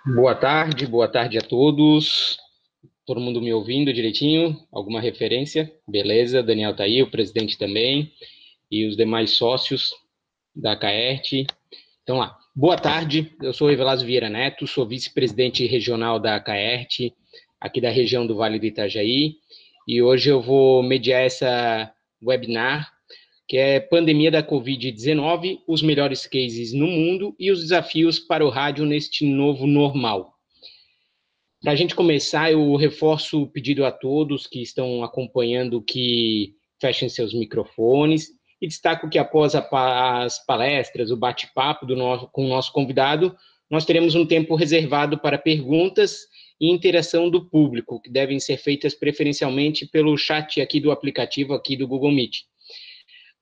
Boa tarde a todos. Todo mundo me ouvindo direitinho? Alguma referência? Beleza, Daniel tá aí, o presidente também, e os demais sócios da Caert. Então lá, boa tarde, eu sou Evelásio Vieira Neto, sou vice-presidente regional da Caert, aqui da região do Vale do Itajaí, e hoje eu vou mediar essa webinar, que é Pandemia da Covid-19, os melhores cases no mundo e os desafios para o rádio neste novo normal. Para a gente começar, eu reforço o pedido a todos que estão acompanhando que fechem seus microfones e destaco que após as palestras, o bate-papo com o nosso convidado, nós teremos um tempo reservado para perguntas e interação do público, que devem ser feitas preferencialmente pelo chat aqui do aplicativo aqui do Google Meet.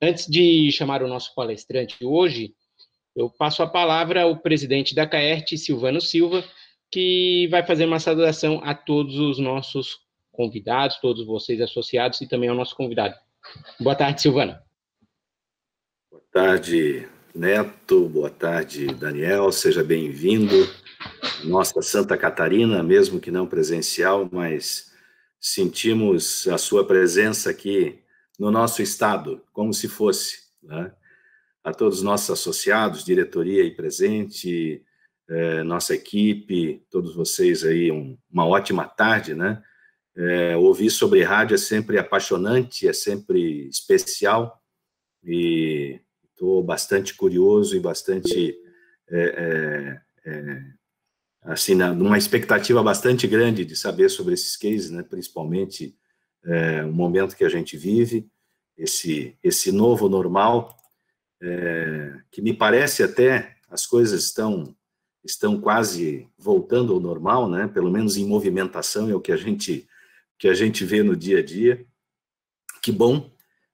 Antes de chamar o nosso palestrante hoje, eu passo a palavra ao presidente da Caert, Silvano Silva, que vai fazer uma saudação a todos os nossos convidados, todos vocês associados e também ao nosso convidado. Boa tarde, Silvano. Boa tarde, Neto. Boa tarde, Daniel. Seja bem-vindo. Nossa Santa Catarina, mesmo que não presencial, mas sentimos a sua presença aqui no nosso estado, como se fosse, né? A todos os nossos associados, diretoria aí presente, nossa equipe, todos vocês aí, uma ótima tarde, né? Ouvir sobre rádio é sempre apaixonante, é sempre especial, e estou bastante curioso e bastante, assim, numa expectativa bastante grande de saber sobre esses cases, né? Principalmente o momento que a gente vive, esse novo normal, que me parece até as coisas estão quase voltando ao normal, né? Pelo menos em movimentação é o que a gente vê no dia a dia. Que bom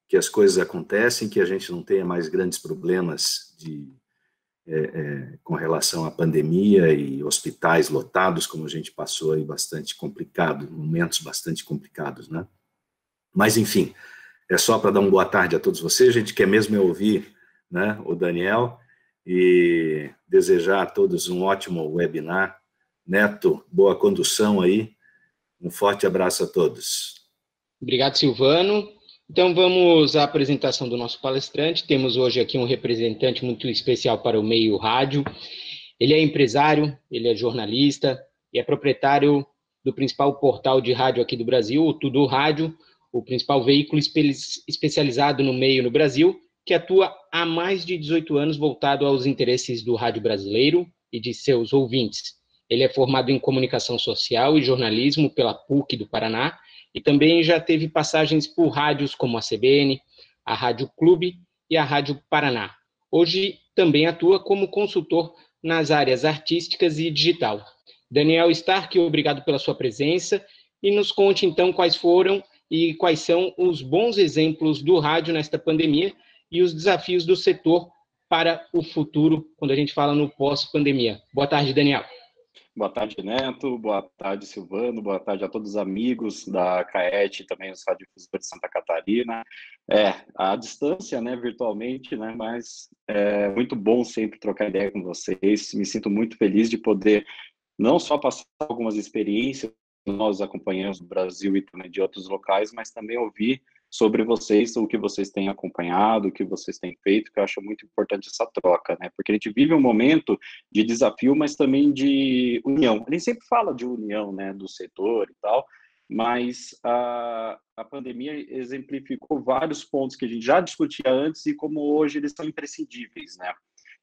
que as coisas acontecem, que a gente não tenha mais grandes problemas com relação à pandemia e hospitais lotados, como a gente passou aí bastante complicado, momentos bastante complicados, né? Mas, enfim, é só para dar uma boa tarde a todos vocês. A gente quer mesmo ouvir, né, o Daniel, e desejar a todos um ótimo webinar. Neto, boa condução aí. Um forte abraço a todos. Obrigado, Silvano. Então, vamos à apresentação do nosso palestrante. Temos hoje aqui um representante muito especial para o meio rádio. Ele é empresário, ele é jornalista e é proprietário do principal portal de rádio aqui do Brasil, o Tudo Rádio, o principal veículo especializado no meio no Brasil, que atua há mais de 18 anos voltado aos interesses do rádio brasileiro e de seus ouvintes. Ele é formado em comunicação social e jornalismo pela PUC do Paraná e também já teve passagens por rádios como a CBN, a Rádio Clube e a Rádio Paraná. Hoje também atua como consultor nas áreas artísticas e digital. Daniel Stark, obrigado pela sua presença e nos conte então quais foram e quais são os bons exemplos do rádio nesta pandemia e os desafios do setor para o futuro, quando a gente fala no pós-pandemia. Boa tarde, Daniel. Boa tarde, Neto. Boa tarde, Silvano. Boa tarde a todos os amigos da Caet e também os radiodifusores de Santa Catarina. À distância, né, virtualmente, né, mas é muito bom sempre trocar ideia com vocês. Me sinto muito feliz de poder não só passar algumas experiências que nós acompanhamos do Brasil e também de outros locais, mas também ouvir sobre vocês, o que vocês têm acompanhado, o que vocês têm feito, que eu acho muito importante essa troca, né? Porque a gente vive um momento de desafio, mas também de união. A gente sempre fala de união, né, do setor e tal, mas a pandemia exemplificou vários pontos que a gente já discutia antes e como hoje eles são imprescindíveis, né?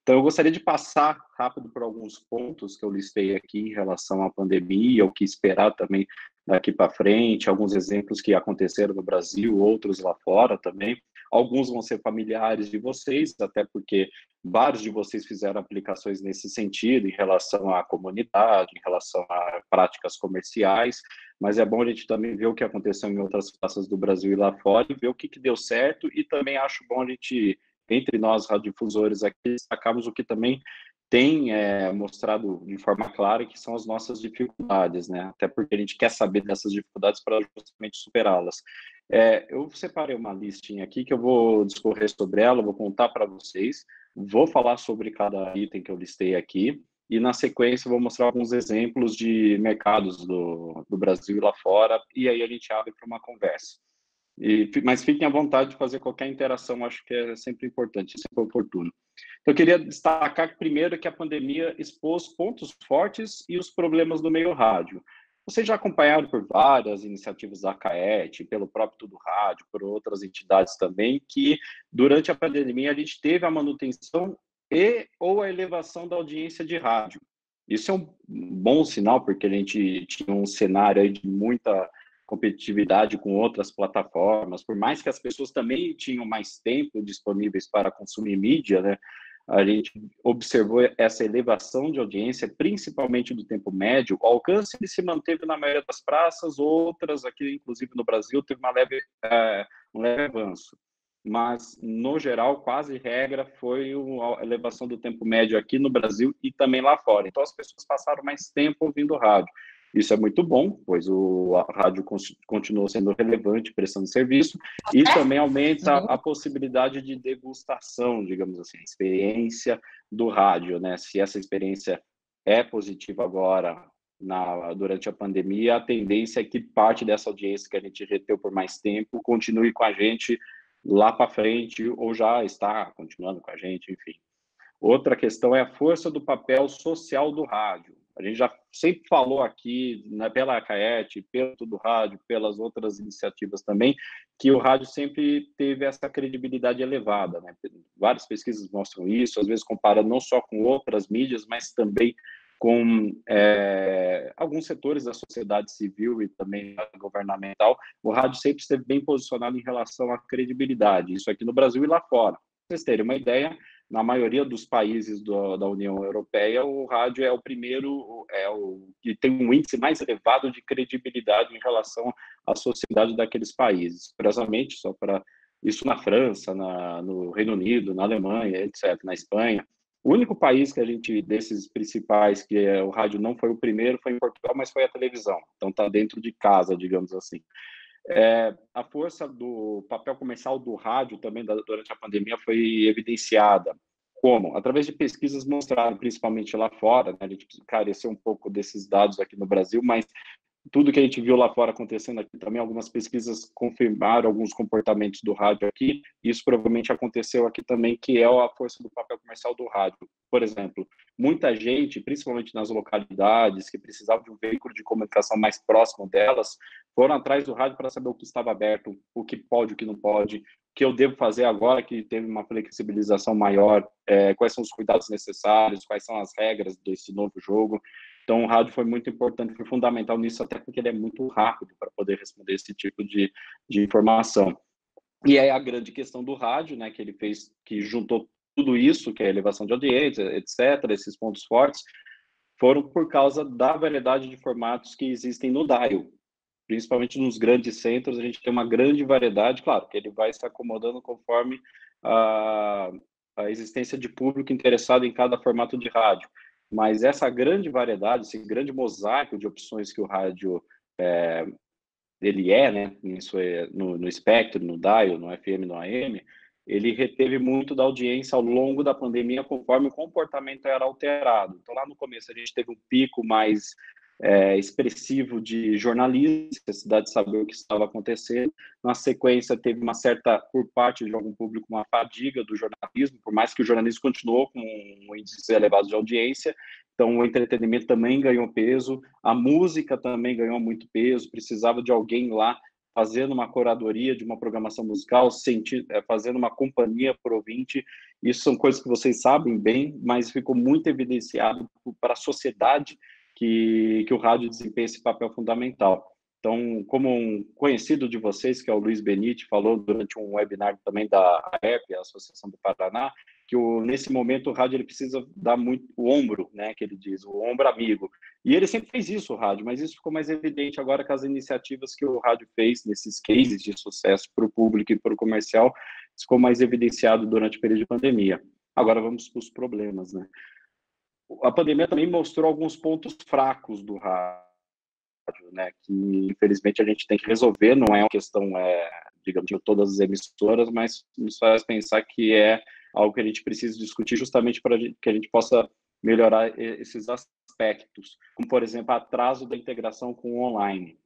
Então, eu gostaria de passar rápido por alguns pontos que eu listei aqui em relação à pandemia, o que esperar também daqui para frente, alguns exemplos que aconteceram no Brasil, outros lá fora também. Alguns vão ser familiares de vocês, até porque vários de vocês fizeram aplicações nesse sentido, em relação à comunidade, em relação a práticas comerciais, mas é bom a gente também ver o que aconteceu em outras praças do Brasil e lá fora, e ver o que deu certo, e também acho bom a gente, entre nós radiodifusores aqui, destacamos o que também tem mostrado de forma clara que são as nossas dificuldades, né? Até porque a gente quer saber dessas dificuldades para justamente superá-las. Eu separei uma listinha aqui que eu vou discorrer sobre ela, vou contar para vocês, vou falar sobre cada item que eu listei aqui, e na sequência vou mostrar alguns exemplos de mercados do Brasil e lá fora, e aí a gente abre para uma conversa. Mas fiquem à vontade de fazer qualquer interação, acho que é sempre importante, sempre oportuno. Então, eu queria destacar primeiro que a pandemia expôs pontos fortes e os problemas do meio rádio. Vocês já acompanharam por várias iniciativas da CAET, pelo próprio Tudo Rádio, por outras entidades também, que durante a pandemia a gente teve a manutenção ou a elevação da audiência de rádio. Isso é um bom sinal, porque a gente tinha um cenário aí de muita competitividade com outras plataformas, por mais que as pessoas também tinham mais tempo disponíveis para consumir mídia, né? A gente observou essa elevação de audiência, principalmente do tempo médio. O alcance ele se manteve na maioria das praças, outras aqui, inclusive no Brasil, teve um leve avanço. Mas, no geral, quase regra foi a elevação do tempo médio aqui no Brasil e também lá fora. Então, as pessoas passaram mais tempo ouvindo rádio. Isso é muito bom, pois a rádio continua sendo relevante, prestando serviço, e também aumenta a possibilidade de degustação, digamos assim, a experiência do rádio, né? Se essa experiência é positiva agora, durante a pandemia, a tendência é que parte dessa audiência que a gente reteu por mais tempo continue com a gente lá para frente, ou já está continuando com a gente, enfim. Outra questão é a força do papel social do rádio. A gente já sempre falou aqui, né, pela CAET, pelo Tudo Rádio, pelas outras iniciativas também, que o rádio sempre teve essa credibilidade elevada, né? Várias pesquisas mostram isso, às vezes comparando não só com outras mídias, mas também com alguns setores da sociedade civil e também governamental. O rádio sempre esteve bem posicionado em relação à credibilidade, isso aqui no Brasil e lá fora. Para vocês terem uma ideia, na maioria dos países da União Europeia, o rádio é o primeiro, que tem um índice mais elevado de credibilidade em relação à sociedade daqueles países. Curiosamente, só para isso na França, no Reino Unido, na Alemanha, etc., na Espanha. O único país que a gente, desses principais, que o rádio não foi o primeiro, foi em Portugal, mas foi a televisão. Então, está dentro de casa, digamos assim. A força do papel comercial do rádio também durante a pandemia foi evidenciada. Como? Através de pesquisas mostraram, principalmente lá fora, né? A gente careceu um pouco desses dados aqui no Brasil, mas tudo que a gente viu lá fora acontecendo aqui também, algumas pesquisas confirmaram alguns comportamentos do rádio aqui, e isso provavelmente aconteceu aqui também, que é a força do papel comercial do rádio. Por exemplo, muita gente, principalmente nas localidades, que precisavam de um veículo de comunicação mais próximo delas, foram atrás do rádio para saber o que estava aberto, o que pode, o que não pode, o que eu devo fazer agora que teve uma flexibilização maior, quais são os cuidados necessários, quais são as regras desse novo jogo. Então, o rádio foi muito importante, foi fundamental nisso, até porque ele é muito rápido para poder responder esse tipo de informação. E é a grande questão do rádio, né, que ele fez, que juntou tudo isso, que é a elevação de audiência, etc., esses pontos fortes, foram por causa da variedade de formatos que existem no dial. Principalmente nos grandes centros, a gente tem uma grande variedade, claro, que ele vai se acomodando conforme a existência de público interessado em cada formato de rádio. Mas essa grande variedade, esse grande mosaico de opções que o rádio ele né, no espectro, no dial, no FM, no AM, ele reteve muito da audiência ao longo da pandemia, conforme o comportamento era alterado. Então, lá no começo, a gente teve um pico mais expressivo de jornalistas, necessidade de saber o que estava acontecendo. Na sequência, teve uma certa, por parte de algum público, uma fadiga do jornalismo, por mais que o jornalismo continuou com um índice elevado de audiência. Então, o entretenimento também ganhou peso, a música também ganhou muito peso, precisava de alguém lá fazendo uma curadoria de uma programação musical, fazendo uma companhia para o ouvinte. Isso são coisas que vocês sabem bem, mas ficou muito evidenciado para a sociedade que o rádio desempenha esse papel fundamental. Então, como um conhecido de vocês, que é o Luiz Benite, falou durante um webinar também da AEP, a Associação do Paraná, que nesse momento o rádio ele precisa dar muito o ombro, né, que ele diz, o ombro amigo. E ele sempre fez isso, o rádio, mas isso ficou mais evidente agora com as iniciativas que o rádio fez nesses cases de sucesso para o público e para o comercial, ficou mais evidenciado durante o período de pandemia. Agora vamos para os problemas, né? A pandemia também mostrou alguns pontos fracos do rádio, né, que infelizmente a gente tem que resolver, não é uma questão, digamos, de todas as emissoras, mas nos faz pensar que é algo que a gente precisa discutir justamente para que a gente possa melhorar esses aspectos, como, por exemplo, atraso da integração com o online.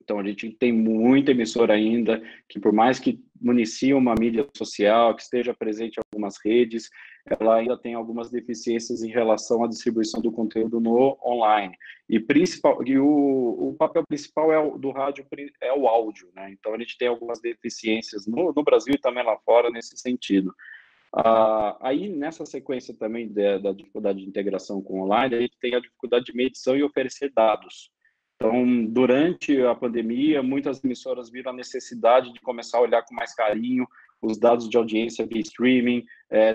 Então, a gente tem muita emissora ainda que, por mais que municie uma mídia social, que esteja presente em algumas redes, ela ainda tem algumas deficiências em relação à distribuição do conteúdo no online. E o papel principal do rádio é o áudio, né? Então, a gente tem algumas deficiências no Brasil e também lá fora nesse sentido. Aí, nessa sequência também da dificuldade de integração com o online, a gente tem a dificuldade de medição e oferecer dados. Então, durante a pandemia, muitas emissoras viram a necessidade de começar a olhar com mais carinho os dados de audiência via streaming,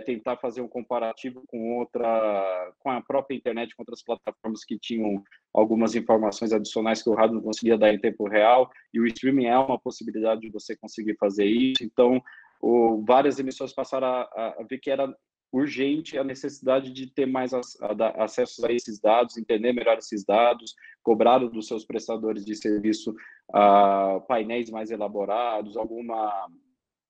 tentar fazer um comparativo com a própria internet, com outras plataformas que tinham algumas informações adicionais que o rádio não conseguia dar em tempo real, e o streaming é uma possibilidade de você conseguir fazer isso. Então, várias emissoras passaram a ver que era urgente a necessidade de ter mais acesso a esses dados, entender melhor esses dados, cobrar dos seus prestadores de serviço painéis mais elaborados,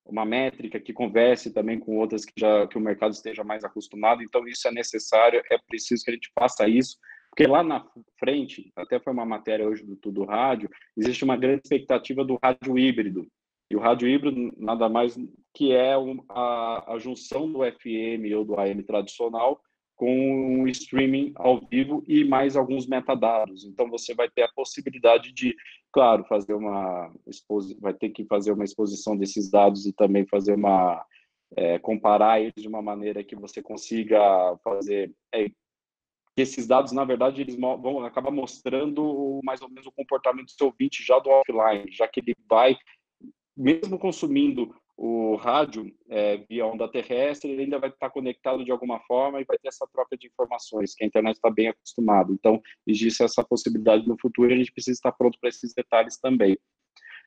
uma métrica que converse também com outras que o mercado esteja mais acostumado. Então, isso é necessário, é preciso que a gente faça isso, porque lá na frente, até foi uma matéria hoje do Tudo Rádio, existe uma grande expectativa do rádio híbrido. E o rádio híbrido nada mais que é a junção do FM ou do AM tradicional com o streaming ao vivo e mais alguns metadados. Então, você vai ter a possibilidade de, claro, vai ter que fazer uma exposição desses dados e também fazer comparar eles de uma maneira que você consiga fazer que esses dados, na verdade, eles vão acabar mostrando mais ou menos o comportamento do seu ouvinte já do offline, já que ele vai, mesmo consumindo o rádio via onda terrestre, ele ainda vai estar conectado de alguma forma e vai ter essa troca de informações, que a internet está bem acostumada. Então, existe essa possibilidade no futuro e a gente precisa estar pronto para esses detalhes também.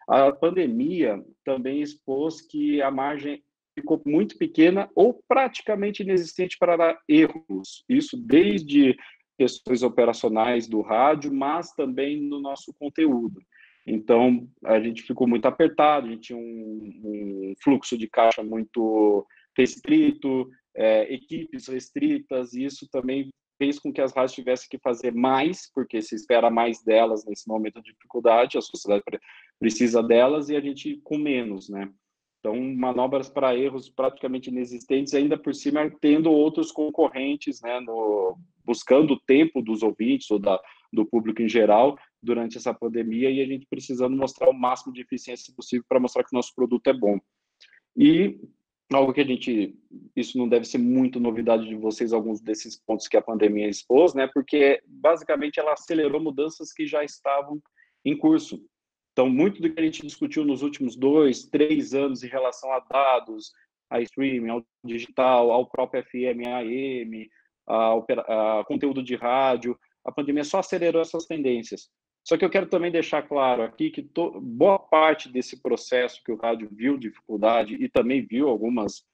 A pandemia também expôs que a margem ficou muito pequena ou praticamente inexistente para dar erros. Isso desde questões operacionais do rádio, mas também no nosso conteúdo. Então, a gente ficou muito apertado, a gente tinha um fluxo de caixa muito restrito, equipes restritas, e isso também fez com que as rádios tivessem que fazer mais, porque se espera mais delas nesse momento de dificuldade, a sociedade precisa delas, e a gente com menos, né? Então, manobras para erros praticamente inexistentes, ainda por cima tendo outros concorrentes, né, buscando o tempo dos ouvintes ou do público em geral durante essa pandemia, e a gente precisando mostrar o máximo de eficiência possível para mostrar que o nosso produto é bom. E algo que isso não deve ser muito novidade de vocês, alguns desses pontos que a pandemia expôs, né, porque basicamente ela acelerou mudanças que já estavam em curso. Então, muito do que a gente discutiu nos últimos 2, 3 anos em relação a dados, a streaming, ao digital, ao próprio FM, AM, a conteúdo de rádio, a pandemia só acelerou essas tendências. Só que eu quero também deixar claro aqui que boa parte desse processo que o rádio viu dificuldade e também viu algumas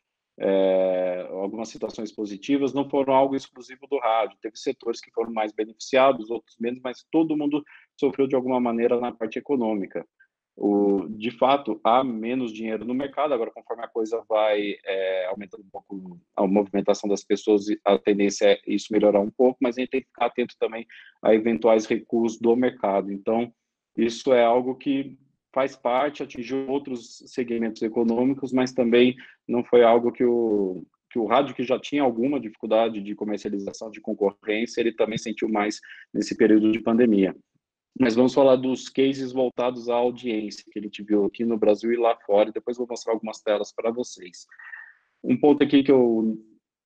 situações positivas não foram algo exclusivo do rádio. Teve setores que foram mais beneficiados, outros menos, mas todo mundo sofreu de alguma maneira na parte econômica. De fato, há menos dinheiro no mercado, agora conforme a coisa vai aumentando um pouco a movimentação das pessoas, a tendência é isso melhorar um pouco, mas a gente tem que ficar atento também a eventuais recuos do mercado. Então, isso é algo que faz parte, atingiu outros segmentos econômicos, mas também não foi algo que o rádio, que já tinha alguma dificuldade de comercialização, de concorrência, ele também sentiu mais nesse período de pandemia. Mas vamos falar dos cases voltados à audiência, que a gente viu aqui no Brasil e lá fora, e depois vou mostrar algumas telas para vocês. Um ponto aqui que eu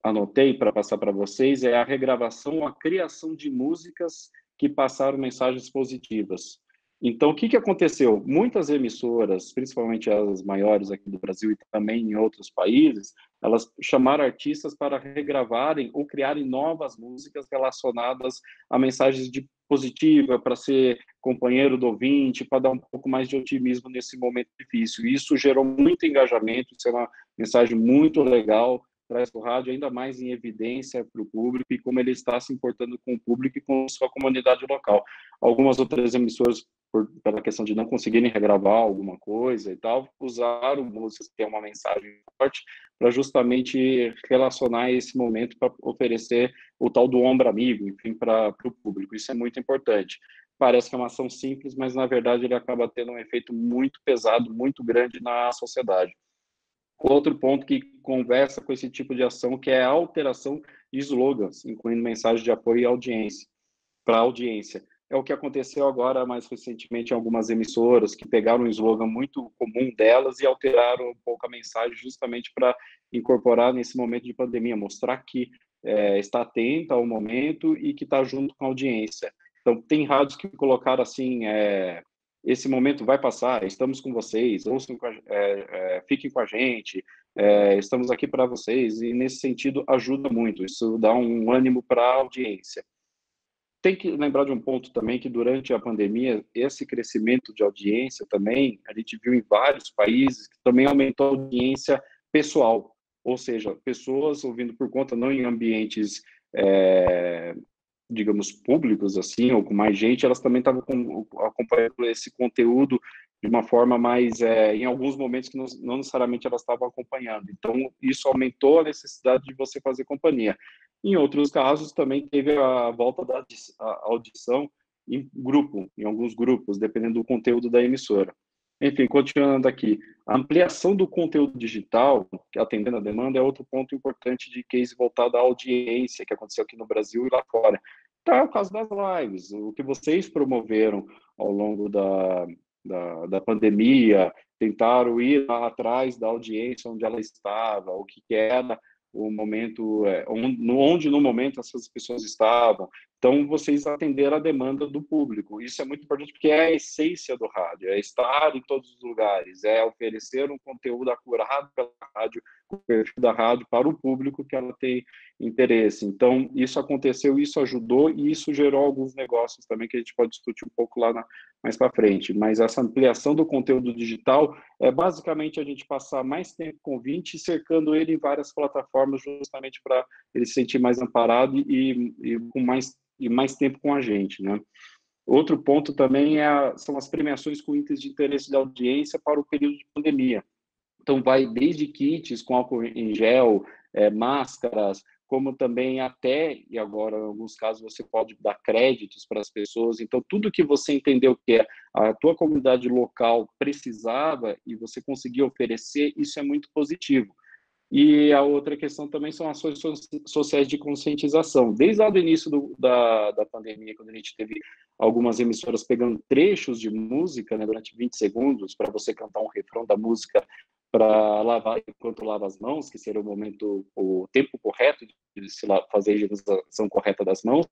anotei para passar para vocês é a regravação, a criação de músicas que passaram mensagens positivas. Então, o que aconteceu? Muitas emissoras, principalmente as maiores aqui do Brasil e também em outros países, elas chamaram artistas para regravarem ou criarem novas músicas relacionadas a mensagens positiva, para ser companheiro do ouvinte, para dar um pouco mais de otimismo nesse momento difícil. Isso gerou muito engajamento, isso é uma mensagem muito legal, traz o rádio ainda mais em evidência para o público e como ele está se importando com o público e com sua comunidade local. Algumas outras emissoras, pela questão de não conseguirem regravar alguma coisa e tal, usaram músicas que têm uma mensagem forte para justamente relacionar esse momento para oferecer o tal do ombro amigo, enfim, para o público. Isso é muito importante. Parece que é uma ação simples, mas na verdade ele acaba tendo um efeito muito pesado, muito grande na sociedade. Outro ponto que conversa com esse tipo de ação, que é a alteração de slogans, incluindo mensagem de apoio e audiência, para a audiência. É o que aconteceu agora, mais recentemente, em algumas emissoras, que pegaram um slogan muito comum delas e alteraram um pouco a mensagem, justamente para incorporar nesse momento de pandemia, mostrar que está atenta ao momento e que está junto com a audiência. Então, tem rádios que colocaram assim, esse momento vai passar, estamos com vocês, ouçam, fiquem com a gente, estamos aqui para vocês, e nesse sentido ajuda muito, isso dá um ânimo para a audiência. Tem que lembrar de um ponto também, que durante a pandemia, esse crescimento de audiência também, a gente viu em vários países, que também aumentou a audiência pessoal, ou seja, pessoas ouvindo por conta, não em ambientes digamos, públicos, assim, ou com mais gente, elas também estavam acompanhando esse conteúdo de uma forma mais, em alguns momentos que não necessariamente elas estavam acompanhando. Então, isso aumentou a necessidade de você fazer companhia. Em outros casos, também teve a volta da audição em grupo, em alguns grupos, dependendo do conteúdo da emissora. Enfim, continuando aqui, a ampliação do conteúdo digital, atendendo a demanda, é outro ponto importante de case voltado à audiência, que aconteceu aqui no Brasil e lá fora. Então, é o caso das lives, o que vocês promoveram ao longo da pandemia, tentaram ir atrás da audiência onde ela estava, o que era o momento, onde no momento essas pessoas estavam. Então, vocês atenderam a demanda do público. Isso é muito importante porque é a essência do rádio, é estar em todos os lugares, é oferecer um conteúdo acurado pela rádio, o perfil da rádio para o público que ela tem interesse. Então, isso aconteceu, isso ajudou e isso gerou alguns negócios também que a gente pode discutir um pouco lá mais para frente. Mas essa ampliação do conteúdo digital é basicamente a gente passar mais tempo com o ouvinte, cercando ele em várias plataformas, justamente para ele se sentir mais amparado e com mais tempo com a gente, né? Outro ponto também são as premiações com índice de interesse da audiência para o período de pandemia. Então, vai desde kits com álcool em gel, máscaras, como também até, e agora, em alguns casos, você pode dar créditos para as pessoas. Então, tudo que você entendeu que a tua comunidade local precisava e você conseguiu oferecer, isso é muito positivo. E a outra questão também são ações sociais de conscientização. Desde lá do início da pandemia, quando a gente teve algumas emissoras pegando trechos de música, né, durante 20 segundos, para você cantar um refrão da música para lavar enquanto lava as mãos, que seria o tempo correto de se fazer a higienização correta das mãos,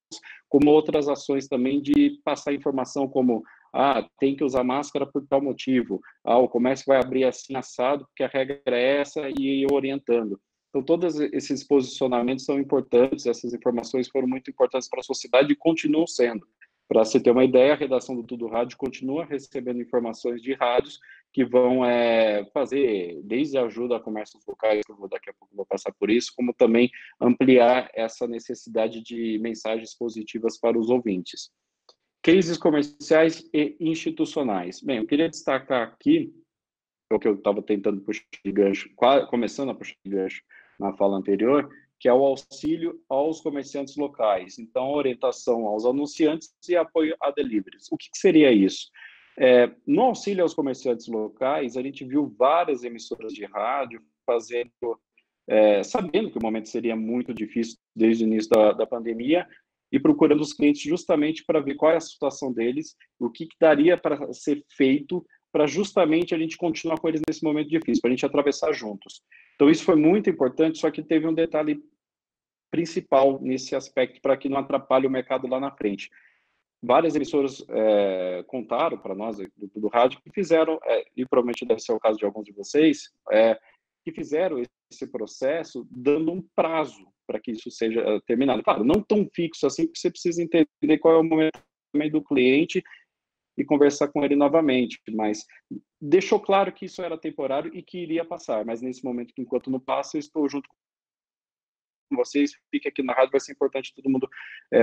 como outras ações também de passar informação como tem que usar máscara por tal motivo, o comércio vai abrir assim assado, porque a regra é essa, e orientando. Então, todos esses posicionamentos são importantes, essas informações foram muito importantes para a sociedade e continuam sendo. Para você ter uma ideia, a redação do Tudo Rádio continua recebendo informações de rádios que vão fazer desde ajuda a comércios locais, que eu daqui a pouco vou passar por isso, como também ampliar essa necessidade de mensagens positivas para os ouvintes. Cases comerciais e institucionais. Bem, eu queria destacar aqui, o que eu estava tentando puxar de gancho, começando a puxar de gancho na fala anterior, que é o auxílio aos comerciantes locais. Então, orientação aos anunciantes e apoio a deliveries. O que seria isso? No auxílio aos comerciantes locais, a gente viu várias emissoras de rádio fazendo, sabendo que o momento seria muito difícil desde o início da pandemia, e procurando os clientes justamente para ver qual é a situação deles, o que daria para ser feito para justamente a gente continuar com eles nesse momento difícil, para a gente atravessar juntos. Então, isso foi muito importante, só que teve um detalhe principal nesse aspecto, para que não atrapalhe o mercado lá na frente. Várias emissoras contaram para nós, do Tudo Rádio, que fizeram, e provavelmente deve ser o caso de alguns de vocês, que fizeram esse processo dando um prazo para que isso seja terminado. Claro, não tão fixo assim, porque você precisa entender qual é o momento também do cliente e conversar com ele novamente, mas deixou claro que isso era temporário e que iria passar, mas nesse momento, enquanto não passa, eu estou junto vocês, fique aqui na rádio, vai ser importante todo mundo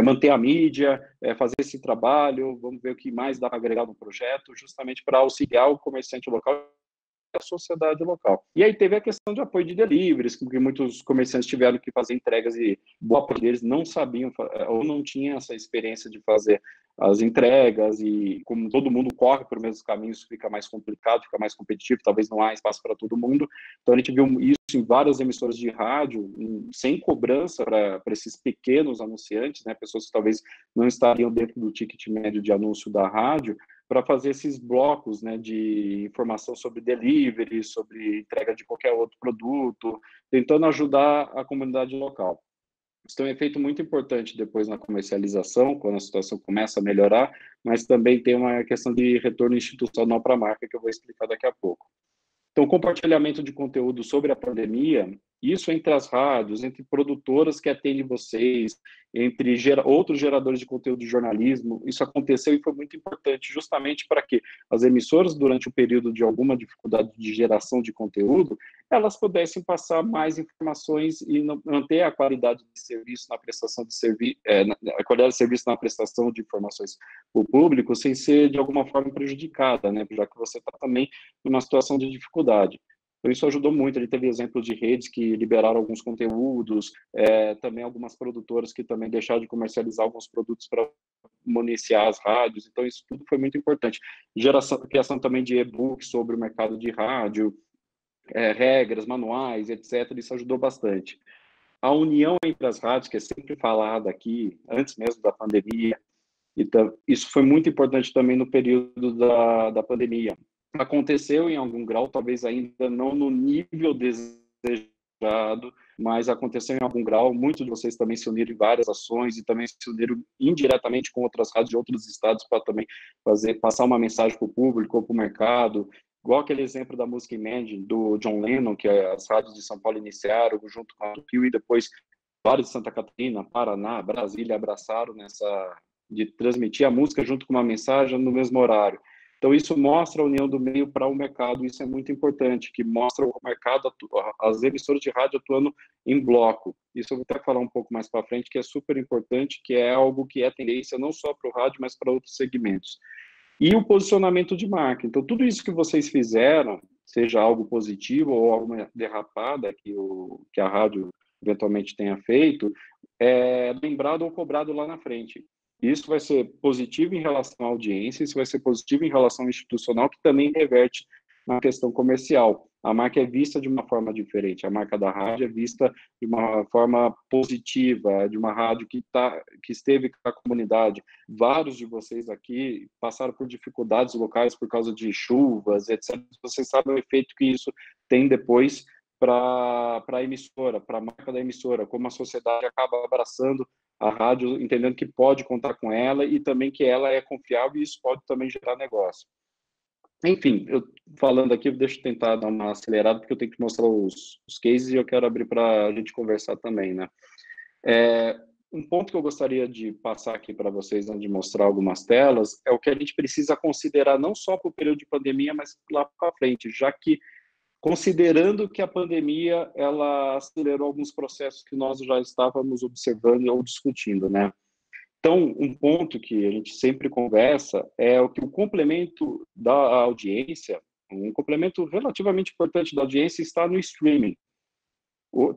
manter a mídia, fazer esse trabalho, vamos ver o que mais dá para agregar no projeto, justamente para auxiliar o comerciante local a sociedade local. E aí teve a questão de apoio de deliveries, que muitos comerciantes tiveram que fazer entregas e boa parte deles não sabiam ou não tinham essa experiência de fazer as entregas, e como todo mundo corre por mesmos caminhos, fica mais complicado, fica mais competitivo, talvez não há espaço para todo mundo. Então a gente viu isso em várias emissoras de rádio, sem cobrança para esses pequenos anunciantes, né, pessoas que talvez não estariam dentro do ticket médio de anúncio da rádio, para fazer esses blocos, né, de informação sobre delivery, sobre entrega de qualquer outro produto, tentando ajudar a comunidade local. Isso tem um efeito muito importante depois na comercialização, quando a situação começa a melhorar, mas também tem uma questão de retorno institucional para a marca, que eu vou explicar daqui a pouco. Então, compartilhamento de conteúdo sobre a pandemia, isso entre as rádios, entre produtoras que atendem vocês, entre outros geradores de conteúdo de jornalismo, isso aconteceu e foi muito importante, justamente para que as emissoras, durante o período de alguma dificuldade de geração de conteúdo, elas pudessem passar mais informações e manter a qualidade de serviço na prestação de serviço, a qualidade de serviço na prestação de informações para o público, sem ser de alguma forma prejudicada, né? Já que você está também numa situação de dificuldade. Então, isso ajudou muito. Ele teve exemplos de redes que liberaram alguns conteúdos, também algumas produtoras que também deixaram de comercializar alguns produtos para municiar as rádios. Então, isso tudo foi muito importante. Criação também de e-book sobre o mercado de rádio, regras, manuais, etc. Isso ajudou bastante. A união entre as rádios, que é sempre falada aqui, antes mesmo da pandemia, então, isso foi muito importante também no período da pandemia. Aconteceu em algum grau, talvez ainda não no nível desejado, mas aconteceu em algum grau. Muitos de vocês também se uniram em várias ações e também se uniram indiretamente com outras rádios de outros estados para também passar uma mensagem para o público ou para o mercado. Igual aquele exemplo da música Imagine, do John Lennon, que as rádios de São Paulo iniciaram, junto com a Rio, e depois vários de Santa Catarina, Paraná, Brasília abraçaram de transmitir a música junto com uma mensagem no mesmo horário. Então, isso mostra a união do meio para o mercado, isso é muito importante, que mostra o mercado, as emissoras de rádio atuando em bloco. Isso eu vou até falar um pouco mais para frente, que é super importante, que é algo que é tendência não só para o rádio, mas para outros segmentos. E o posicionamento de marca. Então, tudo isso que vocês fizeram, seja algo positivo ou alguma derrapada que a rádio eventualmente tenha feito, é lembrado ou cobrado lá na frente. Isso vai ser positivo em relação à audiência, isso vai ser positivo em relação ao institucional, que também reverte na questão comercial. A marca é vista de uma forma diferente, a marca da rádio é vista de uma forma positiva, de uma rádio que esteve com a comunidade. Vários de vocês aqui passaram por dificuldades locais por causa de chuvas, etc. Vocês sabem o efeito que isso tem depois para a emissora, para a marca da emissora, como a sociedade acaba abraçando a rádio, entendendo que pode contar com ela e também que ela é confiável, e isso pode também gerar negócio. Enfim, eu falando aqui, deixa eu tentar dar uma acelerada, porque eu tenho que mostrar os cases e eu quero abrir para a gente conversar também, né? Um ponto que eu gostaria de passar aqui para vocês, antes de mostrar algumas telas, é o que a gente precisa considerar não só para o período de pandemia, mas lá para frente, já que considerando que a pandemia ela acelerou alguns processos que nós já estávamos observando ou discutindo, né? Então, um ponto que a gente sempre conversa é o que o complemento da audiência, um complemento relativamente importante da audiência está no streaming.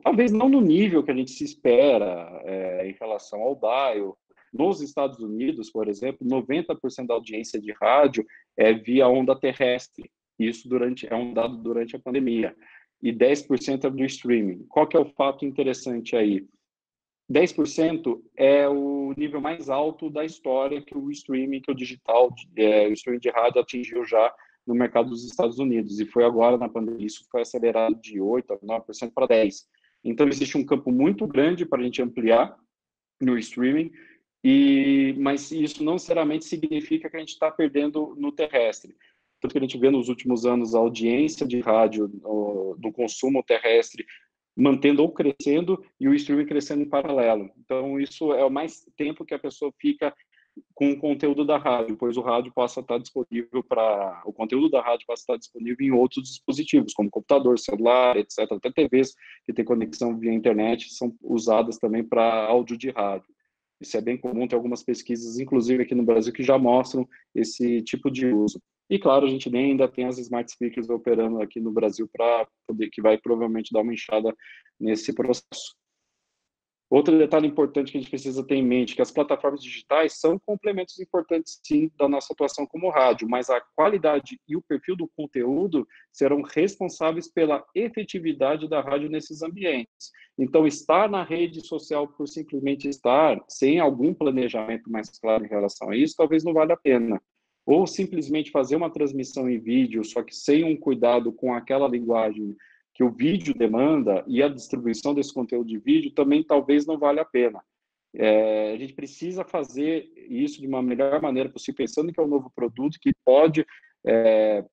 Talvez não no nível que a gente se espera em relação ao dial. Nos Estados Unidos, por exemplo, 90% da audiência de rádio é via onda terrestre. Isso é um dado durante a pandemia. E 10% é do streaming. Qual que é o fato interessante aí? 10% é o nível mais alto da história que o streaming, que o digital, o streaming de rádio atingiu já no mercado dos Estados Unidos. E foi agora, na pandemia, isso foi acelerado de 8% a 9% para 10%. Então, existe um campo muito grande para a gente ampliar no streaming, mas isso não necessariamente significa que a gente está perdendo no terrestre. Tanto que a gente vê nos últimos anos a audiência de rádio do consumo terrestre mantendo ou crescendo e o streaming crescendo em paralelo. Então, isso é o mais tempo que a pessoa fica com o conteúdo da rádio, pois o rádio passa a estar disponível o conteúdo da rádio passa a estar disponível em outros dispositivos, como computador, celular, etc. Até TVs que têm conexão via internet são usadas também para áudio de rádio. Isso é bem comum, tem algumas pesquisas, inclusive aqui no Brasil, que já mostram esse tipo de uso. E, claro, a gente ainda tem as smart speakers operando aqui no Brasil para poder, que vai provavelmente dar uma enxada nesse processo. Outro detalhe importante que a gente precisa ter em mente é que as plataformas digitais são complementos importantes, sim, da nossa atuação como rádio, mas a qualidade e o perfil do conteúdo serão responsáveis pela efetividade da rádio nesses ambientes. Então, estar na rede social por simplesmente estar, sem algum planejamento mais claro em relação a isso, talvez não valha a pena. Ou simplesmente fazer uma transmissão em vídeo, só que sem um cuidado com aquela linguagem que o vídeo demanda e a distribuição desse conteúdo de vídeo também talvez não valha a pena. A gente precisa fazer isso de uma melhor maneira possível, pensando que é um novo produto que pode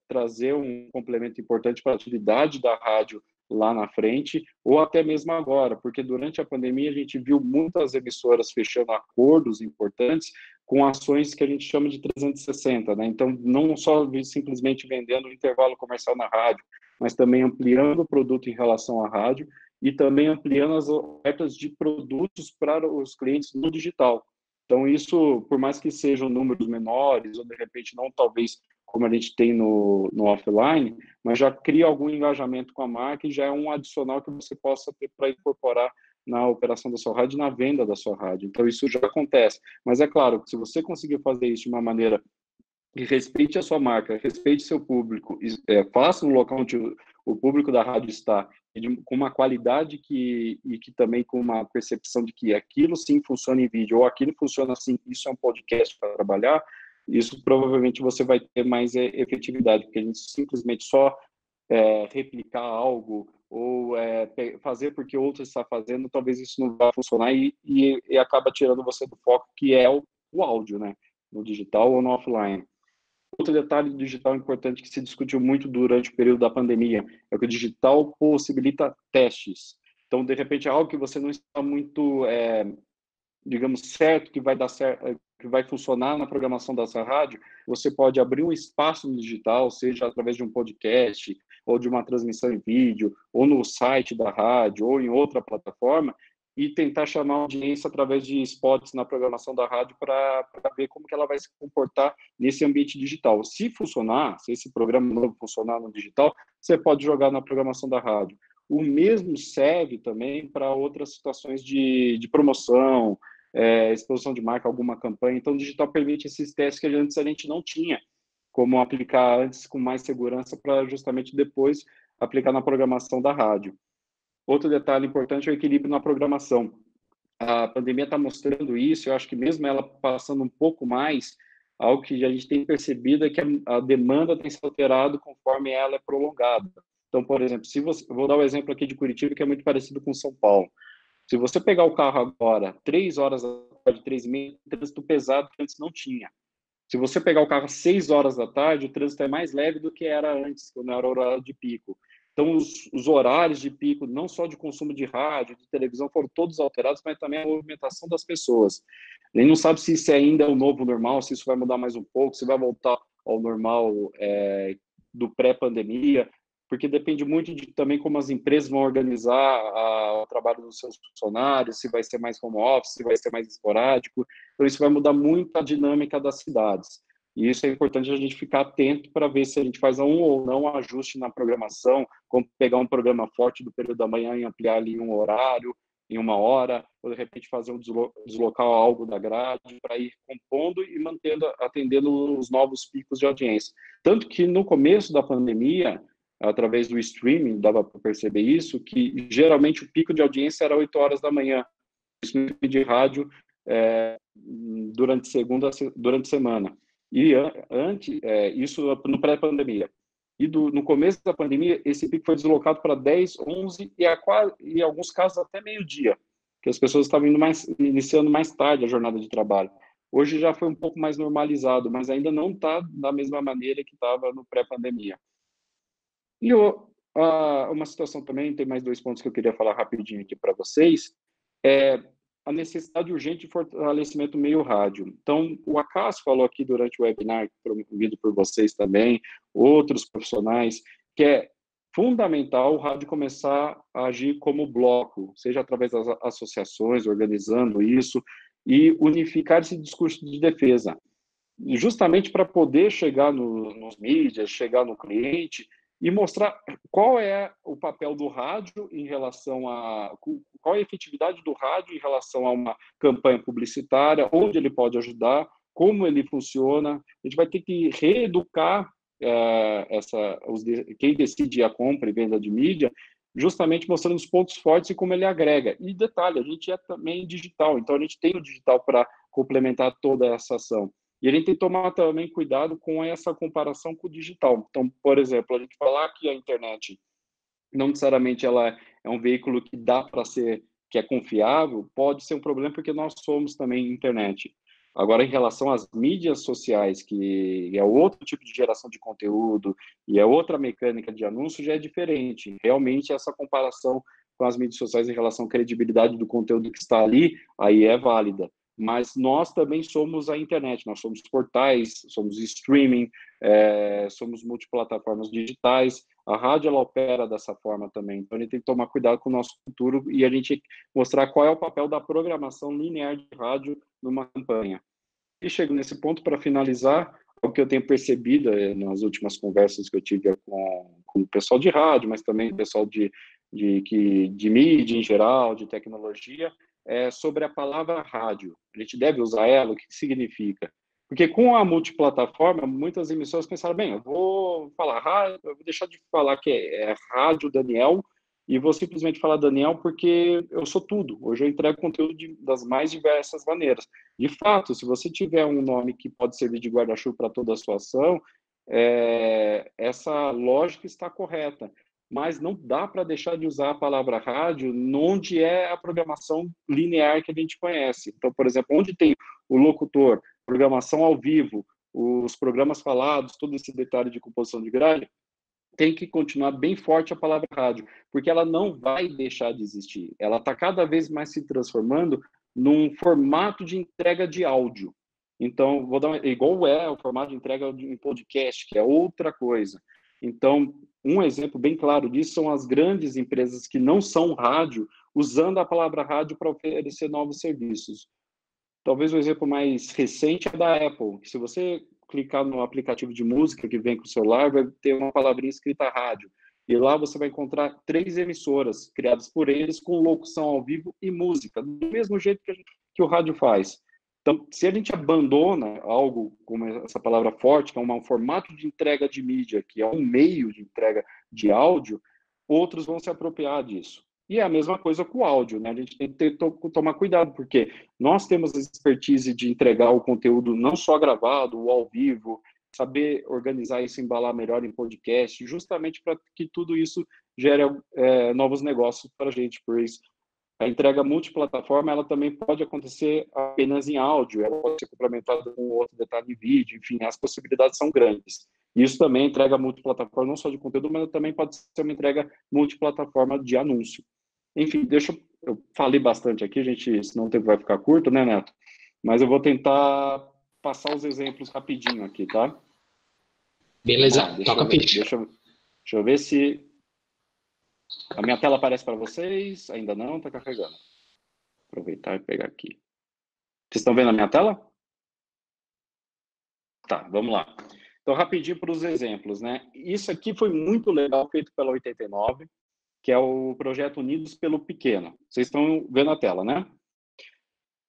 trazer um complemento importante para a atividade da rádio lá na frente, ou até mesmo agora, porque durante a pandemia a gente viu muitas emissoras fechando acordos importantes com ações que a gente chama de 360, né? Então, não só simplesmente vendendo o intervalo comercial na rádio, mas também ampliando o produto em relação à rádio e também ampliando as ofertas de produtos para os clientes no digital. Então, isso, por mais que sejam números menores, ou de repente não talvez como a gente tem no offline, mas já cria algum engajamento com a marca e já é um adicional que você possa ter para incorporar na operação da sua rádio e na venda da sua rádio. Então, isso já acontece. Mas é claro que se você conseguir fazer isso de uma maneira que respeite a sua marca, respeite seu público, faça no local onde o público da rádio está, com uma qualidade e que também com uma percepção de que aquilo sim funciona em vídeo, ou aquilo funciona assim, isso é um podcast para trabalhar, isso provavelmente você vai ter mais efetividade, porque a gente simplesmente só replicar algo ou fazer porque outro está fazendo, talvez isso não vá funcionar e acaba tirando você do foco, que é o áudio, né? No digital ou no offline. Outro detalhe do digital importante que se discutiu muito durante o período da pandemia é que o digital possibilita testes. Então, de repente, é algo que você não está muito, digamos, certo que vai dar certo, que vai funcionar na programação dessa rádio, você pode abrir um espaço no digital, seja através de um podcast, ou de uma transmissão em vídeo, ou no site da rádio, ou em outra plataforma, e tentar chamar a audiência através de spots na programação da rádio para ver como que ela vai se comportar nesse ambiente digital. Se funcionar, se esse programa novo funcionar no digital, você pode jogar na programação da rádio. O mesmo serve também para outras situações de promoção, exposição de marca, alguma campanha. Então, o digital permite esses testes que antes a gente não tinha, como aplicar antes com mais segurança para justamente depois aplicar na programação da rádio. Outro detalhe importante é o equilíbrio na programação. A pandemia está mostrando isso, eu acho que mesmo ela passando um pouco mais, algo que a gente tem percebido é que a demanda tem se alterado conforme ela é prolongada. Então, por exemplo, eu vou dar um exemplo aqui de Curitiba, que é muito parecido com São Paulo. Se você pegar o carro agora, 3 horas da tarde, 3h30, trânsito pesado que antes não tinha. Se você pegar o carro às 6 horas da tarde, o trânsito é mais leve do que era antes, quando era o horário de pico. Então, os horários de pico, não só de consumo de rádio, de televisão, foram todos alterados, mas também a movimentação das pessoas. A gente não sabe se isso ainda é o novo normal, se isso vai mudar mais um pouco, se vai voltar ao normal do pré-pandemia, porque depende muito de também como as empresas vão organizar o trabalho dos seus funcionários, se vai ser mais home office, se vai ser mais esporádico. Então, isso vai mudar muito a dinâmica das cidades. E isso é importante a gente ficar atento para ver se a gente faz um ou não ajuste na programação, como pegar um programa forte do período da manhã e ampliar ali um horário, em 1 hora, ou de repente fazer deslocar algo da grade para ir compondo e atendendo os novos picos de audiência. Tanto que no começo da pandemia, através do streaming, dava para perceber isso, que geralmente o pico de audiência era 8 horas da manhã, isso de rádio durante semana. E isso no pré-pandemia. E no começo da pandemia, esse pico foi deslocado para 10, 11 e em alguns casos até meio-dia, que as pessoas estavam iniciando mais tarde a jornada de trabalho. Hoje já foi um pouco mais normalizado, mas ainda não está da mesma maneira que estava no pré-pandemia. E uma situação também, tem mais 2 pontos que eu queria falar rapidinho aqui para vocês, a necessidade urgente de fortalecimento do meio rádio. Então, o Acácio falou aqui durante o webinar, promovido por vocês também, outros profissionais, que é fundamental o rádio começar a agir como bloco, seja através das associações, organizando isso, e unificar esse discurso de defesa, justamente para poder chegar nos mídias, chegar no cliente e mostrar qual é o papel do rádio em relação a... qual é a efetividade do rádio em relação a uma campanha publicitária, onde ele pode ajudar, como ele funciona. A gente vai ter que reeducar quem decide a compra e venda de mídia, justamente mostrando os pontos fortes e como ele agrega. E detalhe, a gente é também digital, então a gente tem o digital para complementar toda essa ação. E a gente tem que tomar também cuidado com essa comparação com o digital. Então, por exemplo, a gente falar que a internet não necessariamente ela é um veículo que dá para ser, que é confiável, pode ser um problema porque nós somos também internet. Agora, em relação às mídias sociais, que é outro tipo de geração de conteúdo e é outra mecânica de anúncio, já é diferente. Realmente, essa comparação com as mídias sociais em relação à credibilidade do conteúdo que está ali, aí é válida. Mas nós também somos a internet, nós somos portais, somos streaming, somos multiplataformas digitais, a rádio ela opera dessa forma também, então a gente tem que tomar cuidado com o nosso futuro e a gente mostrar qual é o papel da programação linear de rádio numa campanha. E chego nesse ponto para finalizar, o que eu tenho percebido nas últimas conversas que eu tive com o pessoal de rádio, mas também o pessoal de mídia em geral, de tecnologia, sobre a palavra rádio. A gente deve usar ela, o que significa? Porque com a multiplataforma, muitas emissoras pensaram, bem, eu vou falar rádio, eu vou deixar de falar que é Rádio Daniel e vou simplesmente falar Daniel porque eu sou tudo. Hoje eu entrego conteúdo das mais diversas maneiras. De fato, se você tiver um nome que pode servir de guarda-chuva para toda a sua ação, essa lógica está correta. Mas não dá para deixar de usar a palavra rádio onde é a programação linear que a gente conhece. Então, por exemplo, onde tem o locutor, programação ao vivo, os programas falados, todo esse detalhe de composição de grade, tem que continuar bem forte a palavra rádio, porque ela não vai deixar de existir. Ela está cada vez mais se transformando num formato de entrega de áudio. Então, vou dar igual o formato de entrega em podcast, que é outra coisa. Então, um exemplo bem claro disso são as grandes empresas que não são rádio, usando a palavra rádio para oferecer novos serviços. Talvez o exemplo mais recente é da Apple, que se você clicar no aplicativo de música que vem com o celular, vai ter uma palavrinha escrita rádio. E lá você vai encontrar 3 emissoras criadas por eles com locução ao vivo e música, do mesmo jeito que o rádio faz. Então, se a gente abandona algo como essa palavra forte, que é um formato de entrega de mídia, que é um meio de entrega de áudio, outros vão se apropriar disso. E é a mesma coisa com o áudio, né? A gente tem que tomar cuidado, porque nós temos a expertise de entregar o conteúdo não só gravado, ou ao vivo, saber organizar isso, embalar melhor em podcast, justamente para que tudo isso gere novos negócios para a gente, pois a entrega multiplataforma, ela também pode acontecer apenas em áudio, ela pode ser complementada com outro detalhe em vídeo, enfim, as possibilidades são grandes. Isso também entrega multiplataforma, não só de conteúdo, mas também pode ser uma entrega multiplataforma de anúncio. Enfim, eu falei bastante aqui, gente, senão o tempo vai ficar curto, né, Neto? Mas eu vou tentar passar os exemplos rapidinho aqui, tá? Beleza, toca a ficha. Deixa eu ver se a minha tela aparece para vocês. Ainda não, está carregando. Aproveitar e pegar aqui. Vocês estão vendo a minha tela? Tá, vamos lá. Então, rapidinho para os exemplos, né? Isso aqui foi muito legal, feito pela 89, que é o projeto Unidos pelo Pequeno. Vocês estão vendo a tela, né?